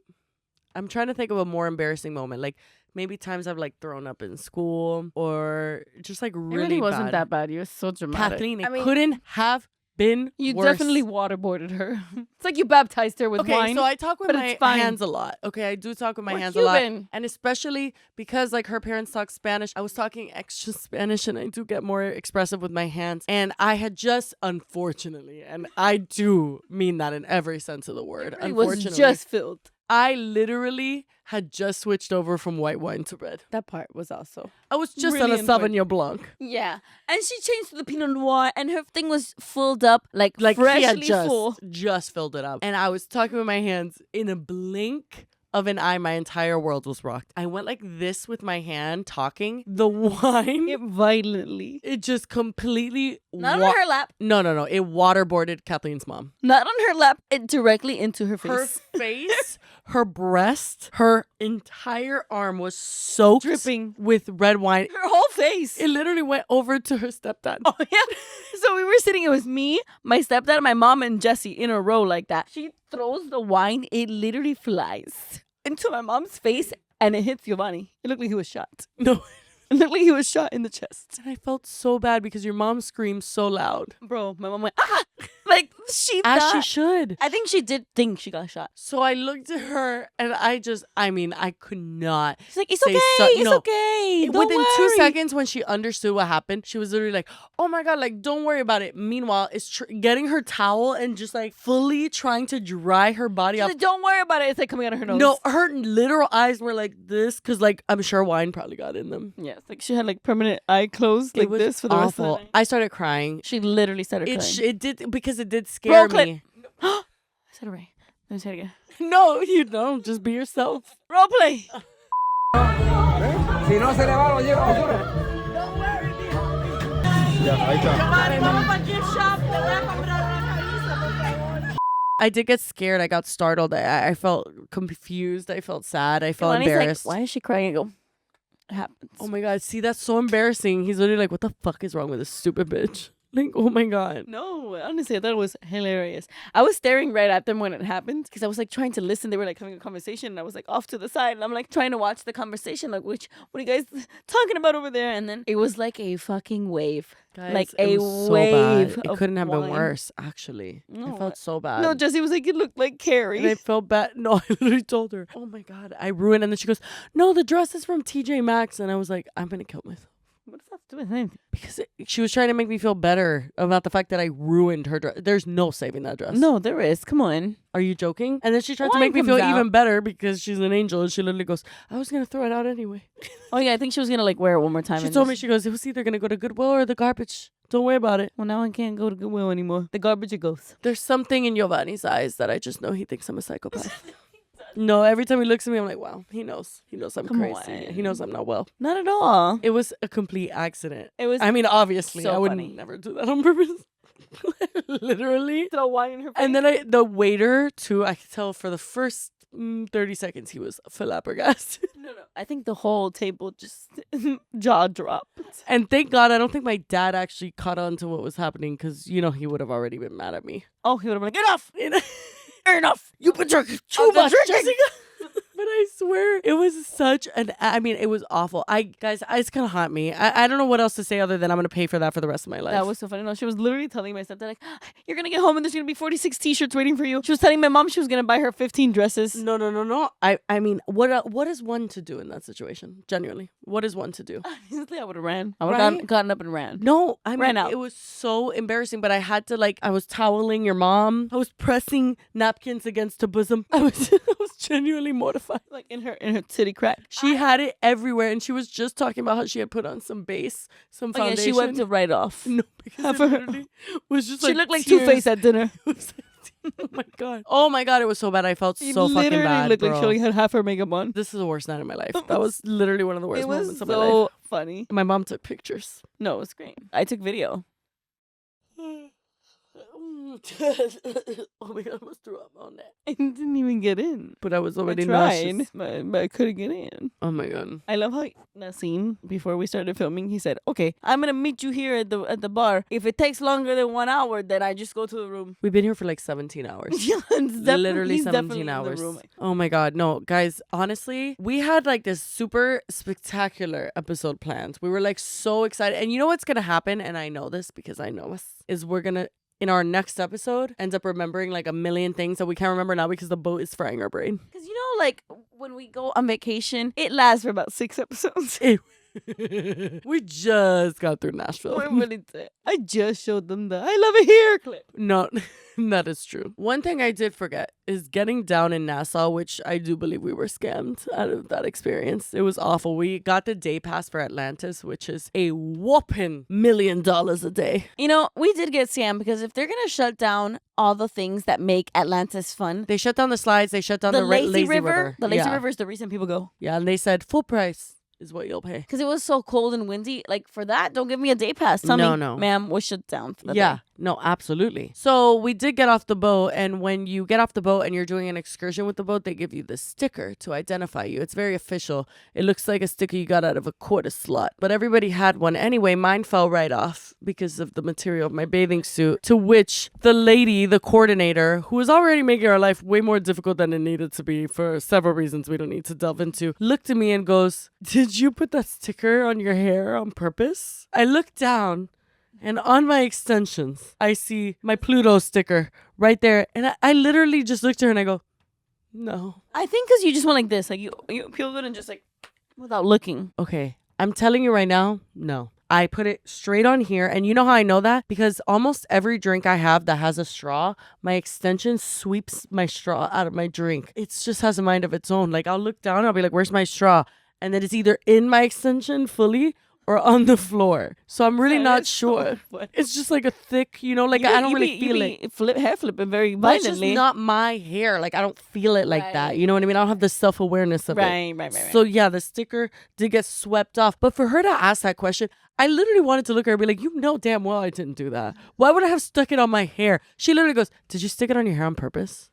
Speaker 2: I'm trying to think of a more embarrassing moment. Like maybe times I've like thrown up in school or just like
Speaker 1: It
Speaker 2: really
Speaker 1: really wasn't
Speaker 2: bad.
Speaker 1: that bad. You were so dramatic.
Speaker 2: Kathleen, it
Speaker 1: I mean,
Speaker 2: couldn't have been
Speaker 1: you
Speaker 2: worse.
Speaker 1: definitely waterboarded her. It's like you baptized her with
Speaker 2: Okay,
Speaker 1: wine.
Speaker 2: so I talk with
Speaker 1: but
Speaker 2: my
Speaker 1: it's fine.
Speaker 2: hands a lot. Okay, I do talk with my
Speaker 1: We're
Speaker 2: hands a lot.
Speaker 1: Cuban.
Speaker 2: And especially because like her parents talk Spanish, I was talking extra Spanish and I do get more expressive with my hands. And I had just, unfortunately, and I do mean that in every sense of the word,
Speaker 1: It was
Speaker 2: unfortunately,
Speaker 1: just filled.
Speaker 2: I literally had just switched over from white wine to red.
Speaker 1: That part was also.
Speaker 2: I was just
Speaker 1: Really
Speaker 2: on a Sauvignon Blanc.
Speaker 1: Yeah. And she changed to the Pinot Noir and her thing was filled up like
Speaker 2: Like he had
Speaker 1: freshly full.
Speaker 2: just filled it up. And I was talking with my hands in a blink of an eye. My entire world was rocked. I went like this with my hand talking. The wine,
Speaker 1: It violently.
Speaker 2: it just completely
Speaker 1: Not on her lap.
Speaker 2: No. It waterboarded Kathleen's mom.
Speaker 1: Not on her lap. It directly into her face.
Speaker 2: Her face, her breast, her entire arm was soaked
Speaker 1: Dripping.
Speaker 2: with red wine.
Speaker 1: Her whole face.
Speaker 2: It literally went over to her stepdad.
Speaker 1: Oh yeah. So we were sitting, it was me, my stepdad, my mom, and Jessi in a row like that. She throws the wine, it literally flies into my mom's face and it hits Giovanni. It looked like he was shot.
Speaker 2: No.
Speaker 1: It looked like he was shot in the chest.
Speaker 2: And I felt so bad because your mom screamed so loud.
Speaker 1: Bro, my mom went, ah! Like she
Speaker 2: As
Speaker 1: thought.
Speaker 2: she should.
Speaker 1: I think she did think she got shot.
Speaker 2: So I looked at her and I could not.
Speaker 1: She's like, it's
Speaker 2: Say
Speaker 1: okay,
Speaker 2: so-
Speaker 1: it's
Speaker 2: no.
Speaker 1: okay. Don't
Speaker 2: Within 2
Speaker 1: worry."
Speaker 2: seconds when she understood what happened, she was literally like, oh my God, like, don't worry about it. Meanwhile, it's getting her towel and just like fully trying to dry her body
Speaker 1: She's
Speaker 2: off.
Speaker 1: like, don't worry about it. It's like coming out of her nose.
Speaker 2: No, her literal eyes were like this because like I'm sure wine probably got in them.
Speaker 1: Yes, like she had like permanent eye closed
Speaker 2: It
Speaker 1: like
Speaker 2: was
Speaker 1: this for the rest of
Speaker 2: awful.
Speaker 1: the night.
Speaker 2: I started crying.
Speaker 1: She literally started
Speaker 2: It
Speaker 1: crying.
Speaker 2: it did because it did
Speaker 1: Roll
Speaker 2: scare
Speaker 1: clip.
Speaker 2: me.
Speaker 1: I said it right. Let me say it again.
Speaker 2: No, you don't. Just be yourself.
Speaker 1: Role play.
Speaker 5: Si no se le va, lo lleva a basura. Ya, ahí está.
Speaker 2: I did get scared. I got startled. I felt confused. I felt sad. I felt
Speaker 1: Giovanni's
Speaker 2: embarrassed.
Speaker 1: like, why is she crying? I go, it happens.
Speaker 2: Oh my God. See, that's so embarrassing. He's literally like, what the fuck is wrong with this stupid bitch? Like, oh my God.
Speaker 1: No, honestly, I thought it was hilarious. I was staring right at them when it happened because I was like trying to listen. They were like having a conversation and I was like off to the side and I'm like trying to watch the conversation. Like, what are you guys talking about over there? And then it was like a fucking wave.
Speaker 2: Guys,
Speaker 1: like
Speaker 2: it
Speaker 1: a
Speaker 2: was so
Speaker 1: wave.
Speaker 2: bad. It
Speaker 1: of
Speaker 2: couldn't have been
Speaker 1: wine.
Speaker 2: worse, actually.
Speaker 1: No,
Speaker 2: I felt so bad.
Speaker 1: No, Jessi was like, it looked like Carrie.
Speaker 2: And I felt bad. No, I literally told her, oh my God, I ruined. And then she goes, no, the dress is from TJ Maxx. And I was like, I'm going to kill myself.
Speaker 1: What does that have to do with anything?
Speaker 2: Because she was trying to make me feel better about the fact that I ruined her dress. There's no saving that dress.
Speaker 1: No, there is. Come on.
Speaker 2: Are you joking? And then she tried to
Speaker 1: Wine
Speaker 2: make me
Speaker 1: comes
Speaker 2: feel
Speaker 1: out.
Speaker 2: even better because she's an angel. And she literally goes, I was going to throw it out anyway.
Speaker 1: Oh, yeah, I think she was going to like wear it one more time.
Speaker 2: She
Speaker 1: and
Speaker 2: told me,
Speaker 1: just-
Speaker 2: she goes, it was either going to go to Goodwill or the garbage. Don't worry about it.
Speaker 1: Well, now I can't go to Goodwill anymore. The garbage it goes.
Speaker 2: There's something in Giovanni's eyes that I just know he thinks I'm a psychopath. No, every time he looks at me, I'm like, wow, he knows. He knows I'm
Speaker 1: Come
Speaker 2: crazy.
Speaker 1: on.
Speaker 2: He knows I'm not well.
Speaker 1: Not at all.
Speaker 2: It was a complete accident.
Speaker 1: It was
Speaker 2: I mean, obviously,
Speaker 1: so
Speaker 2: I would
Speaker 1: funny.
Speaker 2: never do that on purpose. Literally.
Speaker 1: throw wine in her face.
Speaker 2: And then the waiter, too, I could tell for the first 30 seconds, he was flabbergasted.
Speaker 1: no. I think the whole table just jaw dropped.
Speaker 2: And thank God, I don't think my dad actually caught on to what was happening because, you know, he would have already been mad at me.
Speaker 1: Oh, he would have been like, enough!
Speaker 2: You know?
Speaker 1: Enough!
Speaker 2: You've been drinking too
Speaker 1: I've been
Speaker 2: much,
Speaker 1: drinking.
Speaker 2: Jessica. But I swear it was such I mean, it was awful. Guys, it's kind of haunt me. I don't know what else to say other than I'm going to pay for that for the rest of my life.
Speaker 1: That was so funny. No, she was literally telling my stepdad, like, you're going to get home and there's going to be 46 t-shirts waiting for you. She was telling my mom she was going to buy her 15 dresses.
Speaker 2: No. I mean, what is one to do in that situation? Genuinely, what is one to do?
Speaker 1: Honestly, I would have ran. I would have gotten up and ran.
Speaker 2: No, I mean,
Speaker 1: Ran out.
Speaker 2: It was so embarrassing, but I had to I was toweling your mom. I was pressing napkins against her bosom. I was genuinely mortified.
Speaker 1: Like in her titty crack.
Speaker 2: She had it everywhere, and she was just talking about how she had put on some base, some
Speaker 1: Oh, yeah,
Speaker 2: foundation.
Speaker 1: she wiped it right off.
Speaker 2: No, because it literally was just
Speaker 1: She looked like
Speaker 2: tears.
Speaker 1: Two-Face at dinner.
Speaker 2: Oh my god, it was so bad. I felt so fucking bad,
Speaker 1: looked
Speaker 2: bro.
Speaker 1: like she only had half her makeup on.
Speaker 2: This is the worst night of my life. That was literally one of the worst
Speaker 1: It was
Speaker 2: moments of my life.
Speaker 1: so funny.
Speaker 2: My mom took pictures.
Speaker 1: No, it was great. I took video.
Speaker 2: Oh my god, I almost threw up on that.
Speaker 1: I didn't even get in.
Speaker 2: But I was already
Speaker 1: I tried,
Speaker 2: nauseous.
Speaker 1: but I couldn't get in.
Speaker 2: Oh my god.
Speaker 1: I love how Nassim, before we started filming, he said, "Okay, I'm gonna meet you here at the bar. If it takes longer than 1 hour, then I just go to the room."
Speaker 2: We've been here for 17 hours.
Speaker 1: Yeah,
Speaker 2: Literally
Speaker 1: he's
Speaker 2: 17
Speaker 1: definitely in the
Speaker 2: hours.
Speaker 1: room.
Speaker 2: Oh my god. No, guys, honestly, we had this super spectacular episode planned. We were so excited. And you know what's gonna happen? And I know this because I know us, is we're gonna in our next episode end up remembering a million things that we can't remember now because the boat is frying our brain.
Speaker 1: Because when we go on vacation, it lasts for about 6 episodes.
Speaker 2: We just got through Nashville.
Speaker 1: What really did. I just showed them the "I love it here" clip.
Speaker 2: No, that is true. One thing I did forget is getting down in Nassau, which I do believe we were scammed out of that experience. It was awful. We got the day pass for Atlantis, which is a whopping $1 million a day.
Speaker 1: You know, we did get scammed because if they're going to shut down all the things that make Atlantis fun,
Speaker 2: They shut down the slides. They shut down the lazy river.
Speaker 1: The lazy
Speaker 2: Yeah.
Speaker 1: river is the reason people go.
Speaker 2: Yeah, and they said full price is what you'll pay.
Speaker 1: Because it was so cold and windy. For that, don't give me a day pass. Tell me,
Speaker 2: No.
Speaker 1: ma'am, was shut down for the
Speaker 2: Yeah,
Speaker 1: day.
Speaker 2: no, absolutely. So we did get off the boat, and when you get off the boat and you're doing an excursion with the boat, they give you this sticker to identify you. It's very official. It looks like a sticker you got out of a quarter slot, but everybody had one anyway. Mine fell right off because of the material of my bathing suit, to which the lady, the coordinator, who was already making our life way more difficult than it needed to be for several reasons we don't need to delve into, looked at me and goes, "Did you put that sticker on your hair on purpose?" I looked down, and on my extensions, I see my Pluto sticker right there. And I literally just looked at her and I go, "No."
Speaker 1: I think because you just went like this. You feel good and just without looking.
Speaker 2: Okay, I'm telling you right now, no. I put it straight on here. And you know how I know that? Because almost every drink I have that has a straw, my extension sweeps my straw out of my drink. It just has a mind of its own. I'll look down and I'll be like, "Where's my straw?" And then it's either in my extension fully or on the floor. So I'm really not sure. It's just a thick, I don't really feel it.
Speaker 1: Hair flipping very
Speaker 2: But it's just
Speaker 1: violently.
Speaker 2: not my hair. I don't feel it like that. You know what I mean? I don't have the self-awareness of it.
Speaker 1: Right.
Speaker 2: So yeah, the sticker did get swept off. But for her to ask that question, I literally wanted to look at her and be like, "You know damn well I didn't do that. Why would I have stuck it on my hair?" She literally goes, "Did you stick it on your hair on purpose?"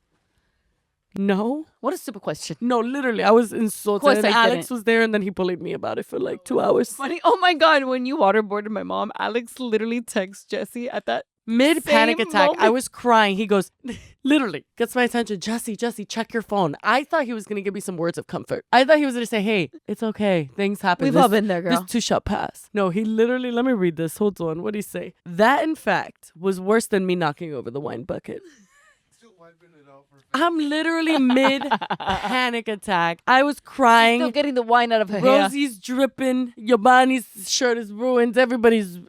Speaker 2: No.
Speaker 1: What a stupid question.
Speaker 2: No, literally, I was insulted.
Speaker 1: Of course
Speaker 2: And
Speaker 1: I
Speaker 2: Alex
Speaker 1: didn't.
Speaker 2: was there, and then he bullied me about it for 2 hours.
Speaker 1: Funny. Oh my God. When you waterboarded my mom, Alex literally texts Jessi at that
Speaker 2: Mid-panic
Speaker 1: same
Speaker 2: attack, I
Speaker 1: moment.
Speaker 2: was crying. He goes, literally, gets my attention. Jessi, check your phone. I thought he was going to give me some words of comfort. I thought he was going to say, "Hey, it's okay. Things happen.
Speaker 1: We've all been there, girl.
Speaker 2: This too shall pass." No, he literally, let me read this. Hold on. What did he say? That, in fact, was worse than me knocking over the wine bucket. I'm literally mid-panic attack. I was crying.
Speaker 1: Still getting the wine out of her hair.
Speaker 2: Rosie's dripping. Giovanni's shirt is ruined. Everybody's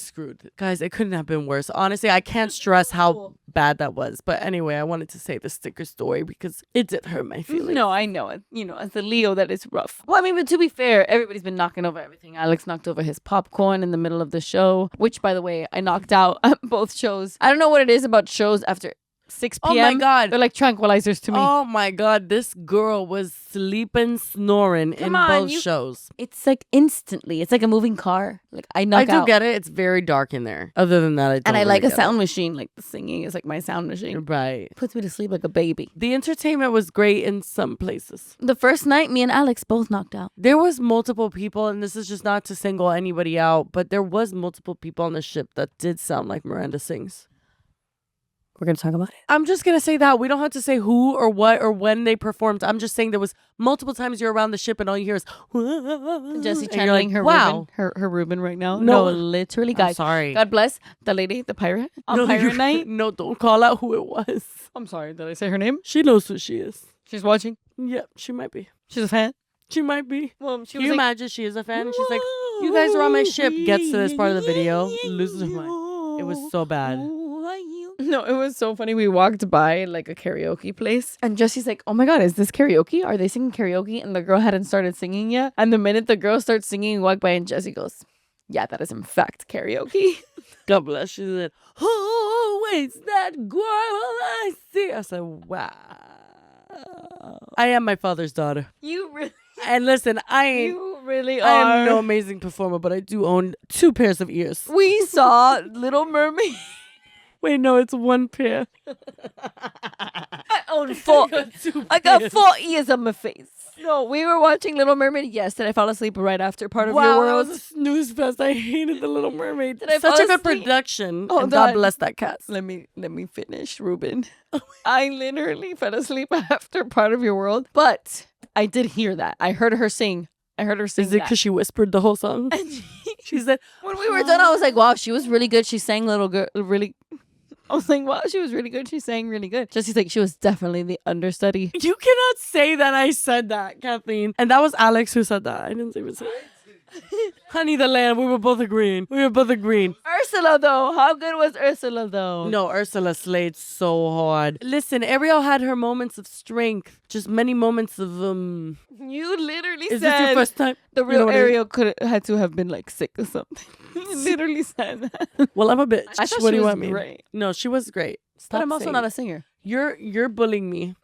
Speaker 2: screwed. Guys, it couldn't have been worse. Honestly, I can't stress how bad that was. But anyway, I wanted to say the sticker story because it did hurt my feelings.
Speaker 1: No, I know it. As a Leo, that is rough. Well, I mean, but to be fair, everybody's been knocking over everything. Alex knocked over his popcorn in the middle of the show, which, by the way, I knocked out both shows. I don't know what it is about shows after 6 p.m.
Speaker 2: Oh my God.
Speaker 1: They're like tranquilizers to me.
Speaker 2: Oh my God, this girl was sleeping, snoring in both shows.
Speaker 1: It's instantly. It's like a moving car. I knock
Speaker 2: I do
Speaker 1: out.
Speaker 2: get it. It's very dark in there. Other than that, I don't
Speaker 1: And I
Speaker 2: really
Speaker 1: like a
Speaker 2: get
Speaker 1: sound machine. The singing is my sound machine.
Speaker 2: it. Right.
Speaker 1: Puts me to sleep like a baby.
Speaker 2: The entertainment was great in some places.
Speaker 1: The first night, me and Alex both knocked out.
Speaker 2: There was multiple people, and this is just not to single anybody out, but there was multiple people on the ship that did sound like Miranda sings.
Speaker 4: We're going to talk about it.
Speaker 2: I'm just going to say that. We don't have to say who or what or when they performed. I'm just saying there was multiple times you're around the ship and all you hear is
Speaker 1: Jessie
Speaker 2: and you're
Speaker 1: channeling
Speaker 2: like,
Speaker 1: her
Speaker 2: wow.
Speaker 1: Reuben, her Reuben right now.
Speaker 2: No.
Speaker 1: No, literally,
Speaker 2: I'm
Speaker 1: guys.
Speaker 2: sorry.
Speaker 1: God bless the lady, the pirate on
Speaker 2: No,
Speaker 1: Pirate
Speaker 2: you-
Speaker 1: Night.
Speaker 2: No, don't call out who it was.
Speaker 1: I'm sorry, did I say her name?
Speaker 2: She knows who she is.
Speaker 1: She's watching.
Speaker 2: Yeah, she might be.
Speaker 1: She's a fan.
Speaker 2: She might be.
Speaker 1: Well, she
Speaker 2: Can you imagine she is a fan? And she's like, you guys are on my ship. Gets to this part of the video, loses her mind. It was so bad.
Speaker 1: No, it was so funny. We walked by like a karaoke place and Jessie's like, oh my God, is this karaoke? Are they singing karaoke? And the girl hadn't started singing yet. And the minute the girl starts singing, we walk by and Jessie goes, yeah, that is in fact karaoke.
Speaker 2: God bless. She said, "Who is that girl I see?" I said, "Wow, I am my father's daughter."
Speaker 1: You really,
Speaker 2: And listen, I
Speaker 1: really
Speaker 2: I
Speaker 1: are.
Speaker 2: am no amazing performer, but I do own 2 pairs of ears.
Speaker 1: We saw Little Mermaid.
Speaker 2: Wait, no, it's 1 pair.
Speaker 1: I own 4. I got 4 ears on my face. No, we were watching Little Mermaid. Yes, did I fall asleep right after part of your
Speaker 2: Wow,
Speaker 1: world?
Speaker 2: that was a snooze fest. I hated The Little Mermaid.
Speaker 1: Did I
Speaker 2: Such
Speaker 1: fall
Speaker 2: a good
Speaker 1: asleep?
Speaker 2: production.
Speaker 1: Oh,
Speaker 2: and God
Speaker 1: that-
Speaker 2: bless that cast.
Speaker 1: Let me finish, Ruben. I literally fell asleep after part of your world, but I did hear that. I heard her sing. I heard her sing.
Speaker 2: Is it
Speaker 1: that.
Speaker 2: because she whispered the whole song?
Speaker 1: And
Speaker 2: She said,
Speaker 1: when we were done, I was like, wow, she was really good. She sang little girl really. I was like, wow, she was really good. She sang really good. Jessie's like, she was definitely the understudy.
Speaker 2: "You cannot say that I said that, Kathleen." And that was Alex who said that. I didn't even say it. Honey the Lamb, we were both agreeing.
Speaker 1: Ursula, though. How good was Ursula, though?
Speaker 2: No, Ursula slayed so hard. Listen, Ariel had her moments of strength. Just many moments of,
Speaker 1: You literally
Speaker 2: Is
Speaker 1: said
Speaker 2: this your first time?
Speaker 1: the
Speaker 2: You know
Speaker 1: real
Speaker 2: what I mean?
Speaker 1: Ariel had to have been like sick or something. You literally said that.
Speaker 2: Well, I'm a bitch.
Speaker 1: I thought
Speaker 2: What
Speaker 1: she
Speaker 2: do you
Speaker 1: was
Speaker 2: want me?
Speaker 1: great.
Speaker 2: No, she was great. Stop
Speaker 1: But I'm also
Speaker 2: saying
Speaker 1: not
Speaker 2: it.
Speaker 1: a singer.
Speaker 2: You're bullying me.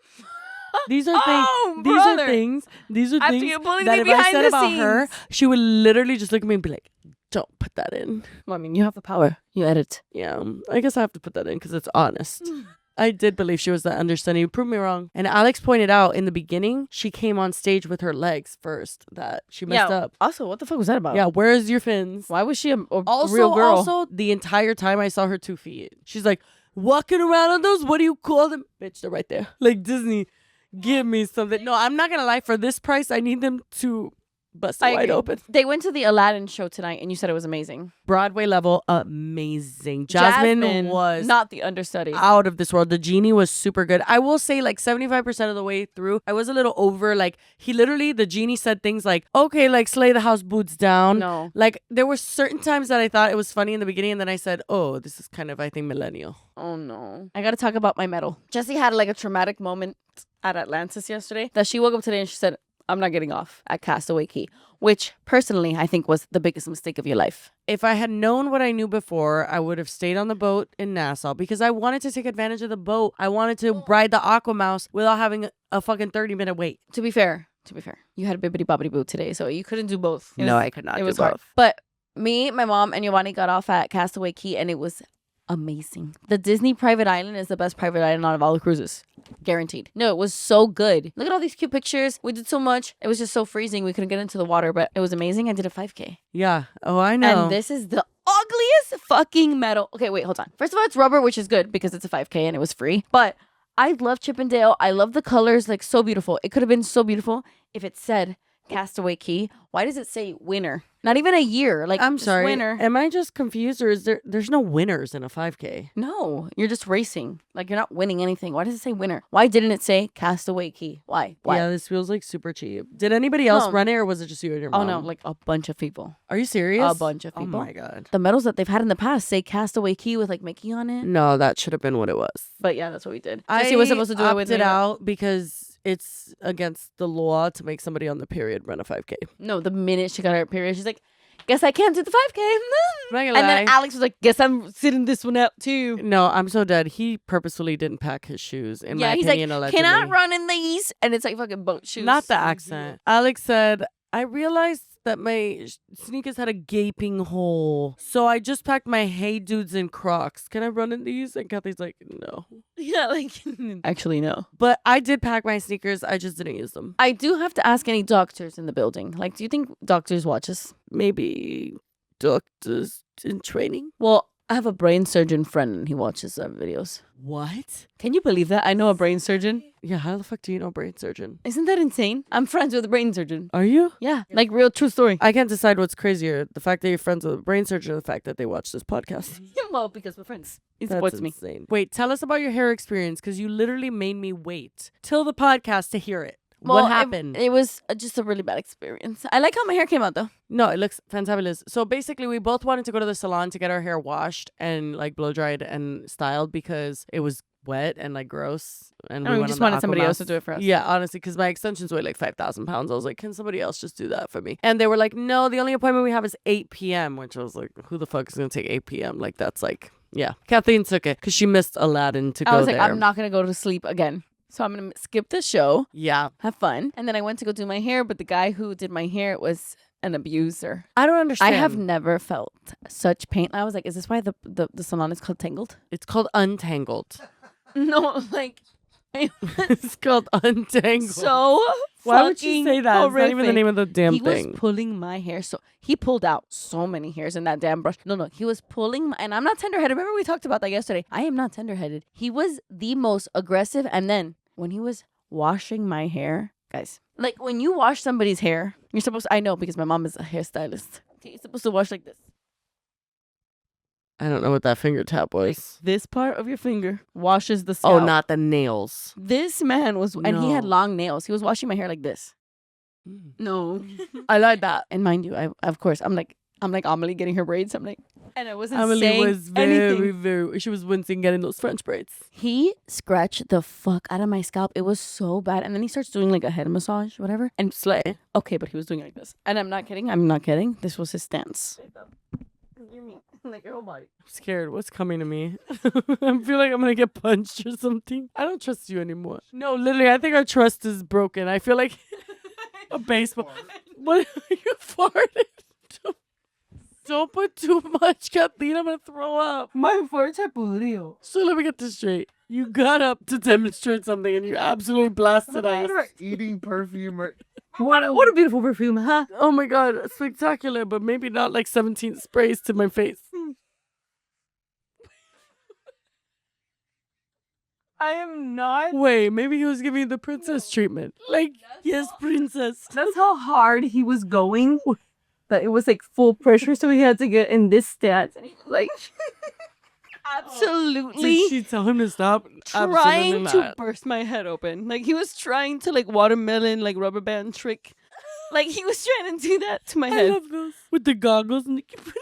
Speaker 2: These are things.
Speaker 1: Oh,
Speaker 2: These
Speaker 1: brother.
Speaker 2: are things. These are
Speaker 1: After
Speaker 2: things
Speaker 1: you bullied
Speaker 2: that
Speaker 1: me
Speaker 2: if I
Speaker 1: behind
Speaker 2: said
Speaker 1: the
Speaker 2: about her,
Speaker 1: scenes.
Speaker 2: she would literally just look at me and be like, "Don't put that in."
Speaker 1: Well, I mean, you have the power. You edit.
Speaker 2: Yeah, I guess I have to put that in because it's honest. I did believe she was that understudy. You proved me wrong. And Alex pointed out in the beginning, she came on stage with her legs first. That she messed up.
Speaker 1: Also, what the fuck was that about?
Speaker 2: Yeah, where's your fins?
Speaker 1: Why was she a
Speaker 2: Also,
Speaker 1: real girl?
Speaker 2: also, the entire time I saw her 2 feet. She's like, walking around on those, what do you call them? Bitch, they're right there. Like, Disney, give me something. No, I'm not going to lie. For this price, I need them to bust it
Speaker 1: I
Speaker 2: wide
Speaker 1: agree.
Speaker 2: open.
Speaker 1: They went to the Aladdin show tonight, and you said it was amazing.
Speaker 2: Broadway level, amazing. Jasmine was
Speaker 1: not the understudy.
Speaker 2: out of this world. The genie was super good. I will say like 75% of the way through, I was a little over. Like the genie said things like, okay, like slay the house, boots down.
Speaker 1: No.
Speaker 2: Like there were certain times that I thought it was funny in the beginning. And then I said, oh, this is kind of, I think, millennial.
Speaker 1: Oh no. I gotta talk about my medal. Jessie had like a traumatic moment at Atlantis yesterday that she woke up today and she said, I'm not getting off at Castaway Key, which personally I think was the biggest mistake of your life.
Speaker 2: If I had known what I knew before, I would have stayed on the boat in Nassau because I wanted to take advantage of the boat. I wanted to ride the Aquamouse without having a fucking 30-minute wait.
Speaker 1: To be fair, you had a bibbity bobbity boo today, so you couldn't do both.
Speaker 2: No, I could not
Speaker 1: It
Speaker 2: do
Speaker 1: was hard.
Speaker 2: both.
Speaker 1: But me, my mom, and Giovanni got off at Castaway Key, and it was amazing. The Disney private island is the best private island out of all the cruises. Guaranteed. No, it was so good. Look at all these cute pictures. We did so much. It was just so freezing. We couldn't get into the water, but it was amazing. I did a 5K.
Speaker 2: Yeah. Oh, I know.
Speaker 1: And this is the ugliest fucking medal. Okay, wait, hold on. First of all, it's rubber, which is good because it's a 5K and it was free. But I love Chippendale. I love the colors. Like, so beautiful. It could have been so beautiful if it said Castaway Key. Why does it say winner? Not even a year. Like,
Speaker 2: I'm
Speaker 1: just
Speaker 2: sorry.
Speaker 1: winner.
Speaker 2: Am I just confused, or is there's no winners in a 5K?
Speaker 1: No, you're just racing. Like, you're not winning anything. Why does it say winner? Why didn't it say Castaway Key? Why?
Speaker 2: Yeah, this feels like super cheap. Did anybody else
Speaker 1: No.
Speaker 2: run it, or was it just you and your
Speaker 1: Oh
Speaker 2: mom?
Speaker 1: no, like a bunch of people.
Speaker 2: Are you serious?
Speaker 1: A bunch of
Speaker 2: Oh
Speaker 1: people.
Speaker 2: my god.
Speaker 1: The medals that they've had in the past say Castaway Key with like Mickey on it.
Speaker 2: No, that should have been what it was.
Speaker 1: But yeah, that's what we did.
Speaker 2: I
Speaker 1: Jessie was supposed to do it with me.
Speaker 2: opted out because it's against the law to make somebody on the period run a 5K.
Speaker 1: No, the minute she got her period, she's like, guess I can't do the 5K.
Speaker 2: I'm not gonna
Speaker 1: And then
Speaker 2: lie.
Speaker 1: Alex was like, guess I'm sitting this one out too.
Speaker 2: No, I'm so dead. He purposefully didn't pack his shoes. In my
Speaker 1: He's
Speaker 2: opinion,
Speaker 1: like,
Speaker 2: allegedly.
Speaker 1: can I run in these? And it's like fucking boat shoes.
Speaker 2: Not the accent. Alex said, I realized that my sneakers had a gaping hole. So I just packed my Hey Dudes and Crocs. Can I run in these? And Kathy's like, no.
Speaker 1: Yeah, like, actually, no.
Speaker 2: But I did pack my sneakers. I just didn't use them.
Speaker 1: I do have to ask any doctors in the building. Like, do you think doctors watch us?
Speaker 2: Maybe doctors in training.
Speaker 1: Well, I have a brain surgeon friend and he watches videos.
Speaker 2: What?
Speaker 1: Can you believe that? I know a brain surgeon.
Speaker 2: Yeah, how the fuck do you know brain surgeon?
Speaker 1: Isn't that insane? I'm friends with a brain surgeon.
Speaker 2: Are you?
Speaker 1: Yeah, like real true story.
Speaker 2: I can't decide what's crazier, the fact that you're friends with a brain surgeon or the fact that they watch this podcast.
Speaker 1: Well, because we're friends. He
Speaker 2: That's
Speaker 1: supports me.
Speaker 2: insane. Wait, tell us about your hair experience because you literally made me wait till the podcast to hear it.
Speaker 1: Well,
Speaker 2: What happened?
Speaker 1: It was just a really bad experience. I like how my hair came out though.
Speaker 2: No, it looks fantabulous. So basically, we both wanted to go to the salon to get our hair washed and like blow dried and styled because it was wet and like gross. And
Speaker 1: We
Speaker 2: went
Speaker 1: just
Speaker 2: on the
Speaker 1: wanted somebody else
Speaker 2: Aquamas.
Speaker 1: to do it for us.
Speaker 2: Yeah, honestly, because my extensions weigh like 5,000 pounds. I was like, can somebody else just do that for me? And they were like, no, the only appointment we have is 8 p.m., which I was like, who the fuck is going to take 8 p.m.? Like, that's like, yeah. Kathleen took it because she missed Aladdin to go
Speaker 1: I was like,
Speaker 2: there.
Speaker 1: I'm not going to go to sleep again. So I'm going to skip the show,
Speaker 2: Yeah.
Speaker 1: have fun. And then I went to go do my hair, but the guy who did my hair was an abuser.
Speaker 2: I don't understand.
Speaker 1: I have never felt such pain. I was like, is this why the salon is called Tangled?
Speaker 2: It's called Untangled.
Speaker 1: No, like,
Speaker 2: It's called Untangled.
Speaker 1: so
Speaker 2: Why would you
Speaker 1: fucking
Speaker 2: say that? It's not even the
Speaker 1: horrific.
Speaker 2: name of the damn
Speaker 1: He
Speaker 2: thing.
Speaker 1: was pulling my hair. So he pulled out so many hairs in that damn brush. No, he was pulling and I'm not tender-headed. Remember we talked about that yesterday. I am not tender-headed. He was the most aggressive. And then when he was washing my hair, guys, like when you wash somebody's hair, you're supposed to, I know because my mom is a hairstylist. Okay, you're supposed to wash like this.
Speaker 2: I don't know what that finger tap was.
Speaker 1: This part of your finger washes the scalp.
Speaker 2: Oh, not the nails.
Speaker 1: This man was, and he had
Speaker 2: No.
Speaker 1: long nails. He was washing my hair like this. No.
Speaker 2: I like that.
Speaker 1: And mind you, I of course I'm like Amelie getting her braids. I'm like, and I wasn't
Speaker 2: Emily
Speaker 1: saying
Speaker 2: was very,
Speaker 1: anything.
Speaker 2: she was wincing getting those French braids.
Speaker 1: He scratched the fuck out of my scalp. It was so bad. And then he starts doing like a head massage, whatever. And
Speaker 2: Slay.
Speaker 1: okay, but he was doing it like this. And I'm not kidding. This was his stance. Like, oh my.
Speaker 2: I'm scared. What's coming to me? I feel like I'm gonna get punched or something. I don't trust you anymore. No, literally, I think our trust is broken. I feel like a baseball. What? You farted. Don't put too much, Kathleen. I'm gonna throw up.
Speaker 5: My farts are podrido.
Speaker 2: So let me get this straight. You got up to demonstrate something and you absolutely blasted us.
Speaker 3: Eating perfume or
Speaker 5: What a beautiful perfume, huh?
Speaker 2: Oh my god, spectacular, but maybe not like 17 sprays to my face.
Speaker 5: I am not.
Speaker 2: Wait, maybe he was giving you the princess treatment. Like, yes, princess.
Speaker 5: That's how hard he was going. That it was like full pressure, so he had to get in this stance. And he was like,
Speaker 1: Absolutely
Speaker 2: Did she tell him to stop?
Speaker 1: trying
Speaker 2: Absolutely
Speaker 1: to
Speaker 2: not.
Speaker 1: burst my head open. Like he was trying to like watermelon, like rubber band trick. Like he was trying to do that to my
Speaker 2: I
Speaker 1: head.
Speaker 2: love those. With the goggles and the keep putting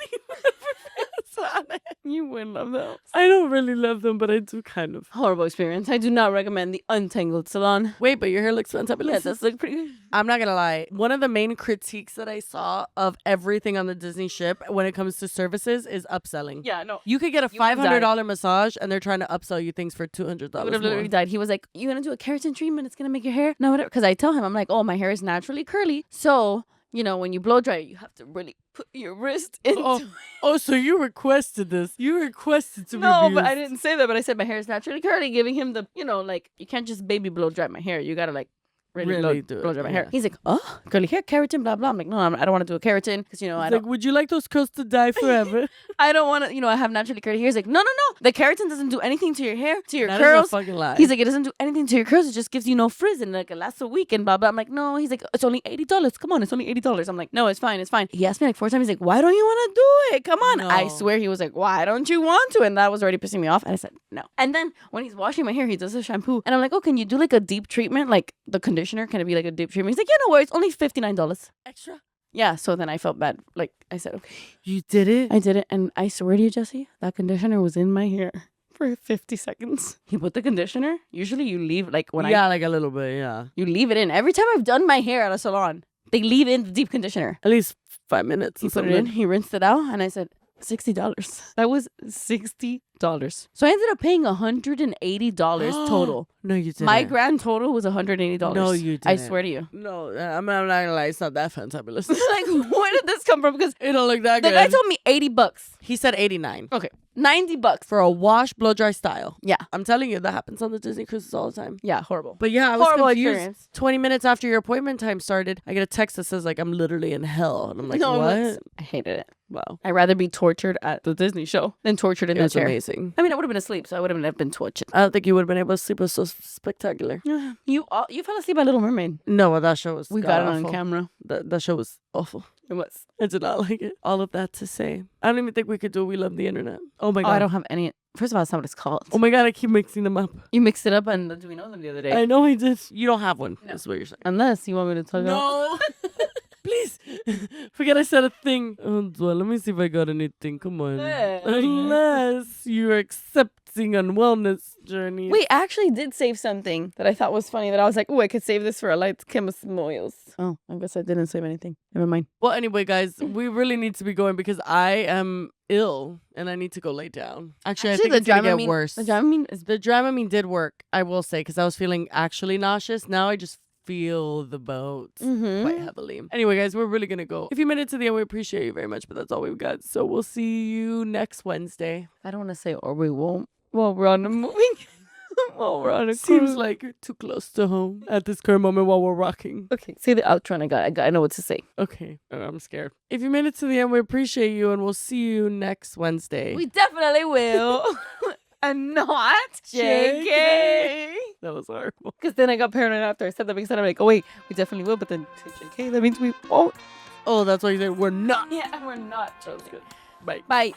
Speaker 2: on it.
Speaker 1: You wouldn't love those.
Speaker 2: I don't really love them, but I do kind of.
Speaker 1: Horrible experience. I do not recommend the Untangled salon.
Speaker 2: Wait, but your hair looks fantastic.
Speaker 1: Yeah, it does look pretty good.
Speaker 2: I'm not gonna lie. One of the main critiques that I saw of everything on the Disney ship when it comes to services is upselling.
Speaker 1: Yeah, no.
Speaker 2: You could get a
Speaker 1: You would've
Speaker 2: $500 massage, and they're trying to upsell you things for $200
Speaker 1: I would have literally
Speaker 2: more.
Speaker 1: died. He was like, "You gonna do a keratin treatment? It's gonna make your hair no whatever." Because I tell him, I'm like, "Oh, my hair is naturally curly, so you know when you blow dry, you have to really put your wrist into."
Speaker 2: Oh, oh, so you requested this? You requested to be
Speaker 1: No, but I
Speaker 2: abused.
Speaker 1: didn't say that. But I said my hair is naturally curly, giving him the, like you can't just baby blow dry my hair. You gotta like really
Speaker 2: do it,
Speaker 1: blow dry my
Speaker 2: yeah.
Speaker 1: hair. He's like, "Oh, curly hair, keratin, blah blah." I'm like, "No, I don't want to do a keratin because I
Speaker 2: It's
Speaker 1: don't."
Speaker 2: like, would you like those curls to die forever?
Speaker 1: I don't want to, I have naturally curly hair. He's like, no. The keratin doesn't do anything to your hair, to your
Speaker 2: That is
Speaker 1: curls.
Speaker 2: a fucking lie.
Speaker 1: He's like, it doesn't do anything to your curls. It just gives you no frizz and like it lasts a week and blah, blah. I'm like, no. He's like, it's only $80. Come on, it's only $80. I'm like, no, it's fine. He asked me like 4 times. He's like, why don't you want to do it? Come on. I
Speaker 2: No.
Speaker 1: swear he was like, why don't you want to? And that was already pissing me off. And I said, no. And then when he's washing my hair, he does a shampoo. And I'm like, oh, can you do like a deep treatment? Like the conditioner, can it be like a deep treatment? He's like, yeah, no worries. Only $59.
Speaker 2: extra.
Speaker 1: Yeah. So then I felt bad. Like I said, okay.
Speaker 2: You did it?
Speaker 1: I did it, and I swear to you, Jessie, that conditioner was in my hair for 50 seconds. He put the conditioner. Usually, you leave like when
Speaker 2: yeah, like a little bit, yeah.
Speaker 1: you leave it in. Every time I've done my hair at a salon, they leave in the deep conditioner.
Speaker 2: At least 5 minutes.
Speaker 1: He
Speaker 2: or
Speaker 1: put it
Speaker 2: something.
Speaker 1: in. He rinsed it out, and I said $60. That was $60. So I ended up paying $180 total.
Speaker 2: No, you didn't.
Speaker 1: My grand total was $180.
Speaker 2: No, you
Speaker 1: I
Speaker 2: didn't.
Speaker 1: swear to you.
Speaker 2: No, I'm not gonna lie. It's not that fantabulous.
Speaker 1: Like, where did this come from? Because
Speaker 2: It don't look that
Speaker 1: the
Speaker 2: good.
Speaker 1: guy told me $80.
Speaker 2: He said 89
Speaker 1: Okay, $90
Speaker 2: for a wash, blow dry style.
Speaker 1: Yeah.
Speaker 2: I'm telling you, that happens on the Disney cruises all the time.
Speaker 1: Yeah, horrible.
Speaker 2: But yeah, I was
Speaker 1: Horrible
Speaker 2: confused.
Speaker 1: experience.
Speaker 2: 20 minutes after your appointment time started, I get a text that says like I'm literally in hell, and I'm like,
Speaker 1: No,
Speaker 2: what?
Speaker 1: it's- I hated it.
Speaker 2: Wow,
Speaker 1: I'd rather be tortured at the Disney show than tortured in
Speaker 2: it
Speaker 1: that
Speaker 2: was
Speaker 1: chair.
Speaker 2: amazing.
Speaker 1: I mean, I would have been asleep, so I wouldn't have been tortured.
Speaker 2: I don't think you would have been able to sleep. It was so spectacular.
Speaker 1: You fell asleep at Little Mermaid.
Speaker 2: No, well, that show was.
Speaker 1: We got it on
Speaker 2: god-awful.
Speaker 1: camera.
Speaker 2: That show was awful.
Speaker 1: It was.
Speaker 2: I did not like it. All of that to say, I don't even think we could do We Love the Internet. Oh my
Speaker 1: Oh,
Speaker 2: god.
Speaker 1: I don't have any. First of all, that's not what it's called.
Speaker 2: Oh my god, I keep mixing them up.
Speaker 1: You mixed it up and do we know them the other day?
Speaker 2: I know I did. You don't have one.
Speaker 1: No.
Speaker 2: That's what you're saying.
Speaker 1: Unless you want me to tell you.
Speaker 2: No. Please. Forget I said a thing. Oh, well, let me see if I got anything. Come on. Unless you're accepting a wellness journey.
Speaker 1: We actually did save something that I thought was funny that I was like, oh, I could save this for a light chemist moils. Oh, I guess I didn't save anything. Never mind.
Speaker 2: Well, anyway, guys, we really need to be going because I am ill and I need to go lay down. Actually, I think it's going to get worse.
Speaker 1: The Dramamine is
Speaker 2: The Dramamine did work, I will say, because I was feeling actually nauseous. Now I just feel the boat quite heavily. Anyway, guys, we're really going to go. If you made it to the end, we appreciate you very much, but that's all we've got. So we'll see you next Wednesday.
Speaker 1: I don't want to say or we won't. Well, we're on a moving. Well, we're on a
Speaker 2: Seems
Speaker 1: cruise.
Speaker 2: like you're too close to home at this current moment while we're rocking.
Speaker 1: Okay, say the outro and I know what to say.
Speaker 2: Okay, I'm scared. If you made it to the end, we appreciate you and we'll see you next Wednesday.
Speaker 1: We definitely will. And not JK.
Speaker 2: That was horrible.
Speaker 1: Because then I got paranoid after I said that because then I'm like, oh, wait, we definitely will. But then JK, that means we won't.
Speaker 2: Oh, that's why you said we're not.
Speaker 1: Yeah, we're not.
Speaker 2: That was good. Bye.
Speaker 1: Bye.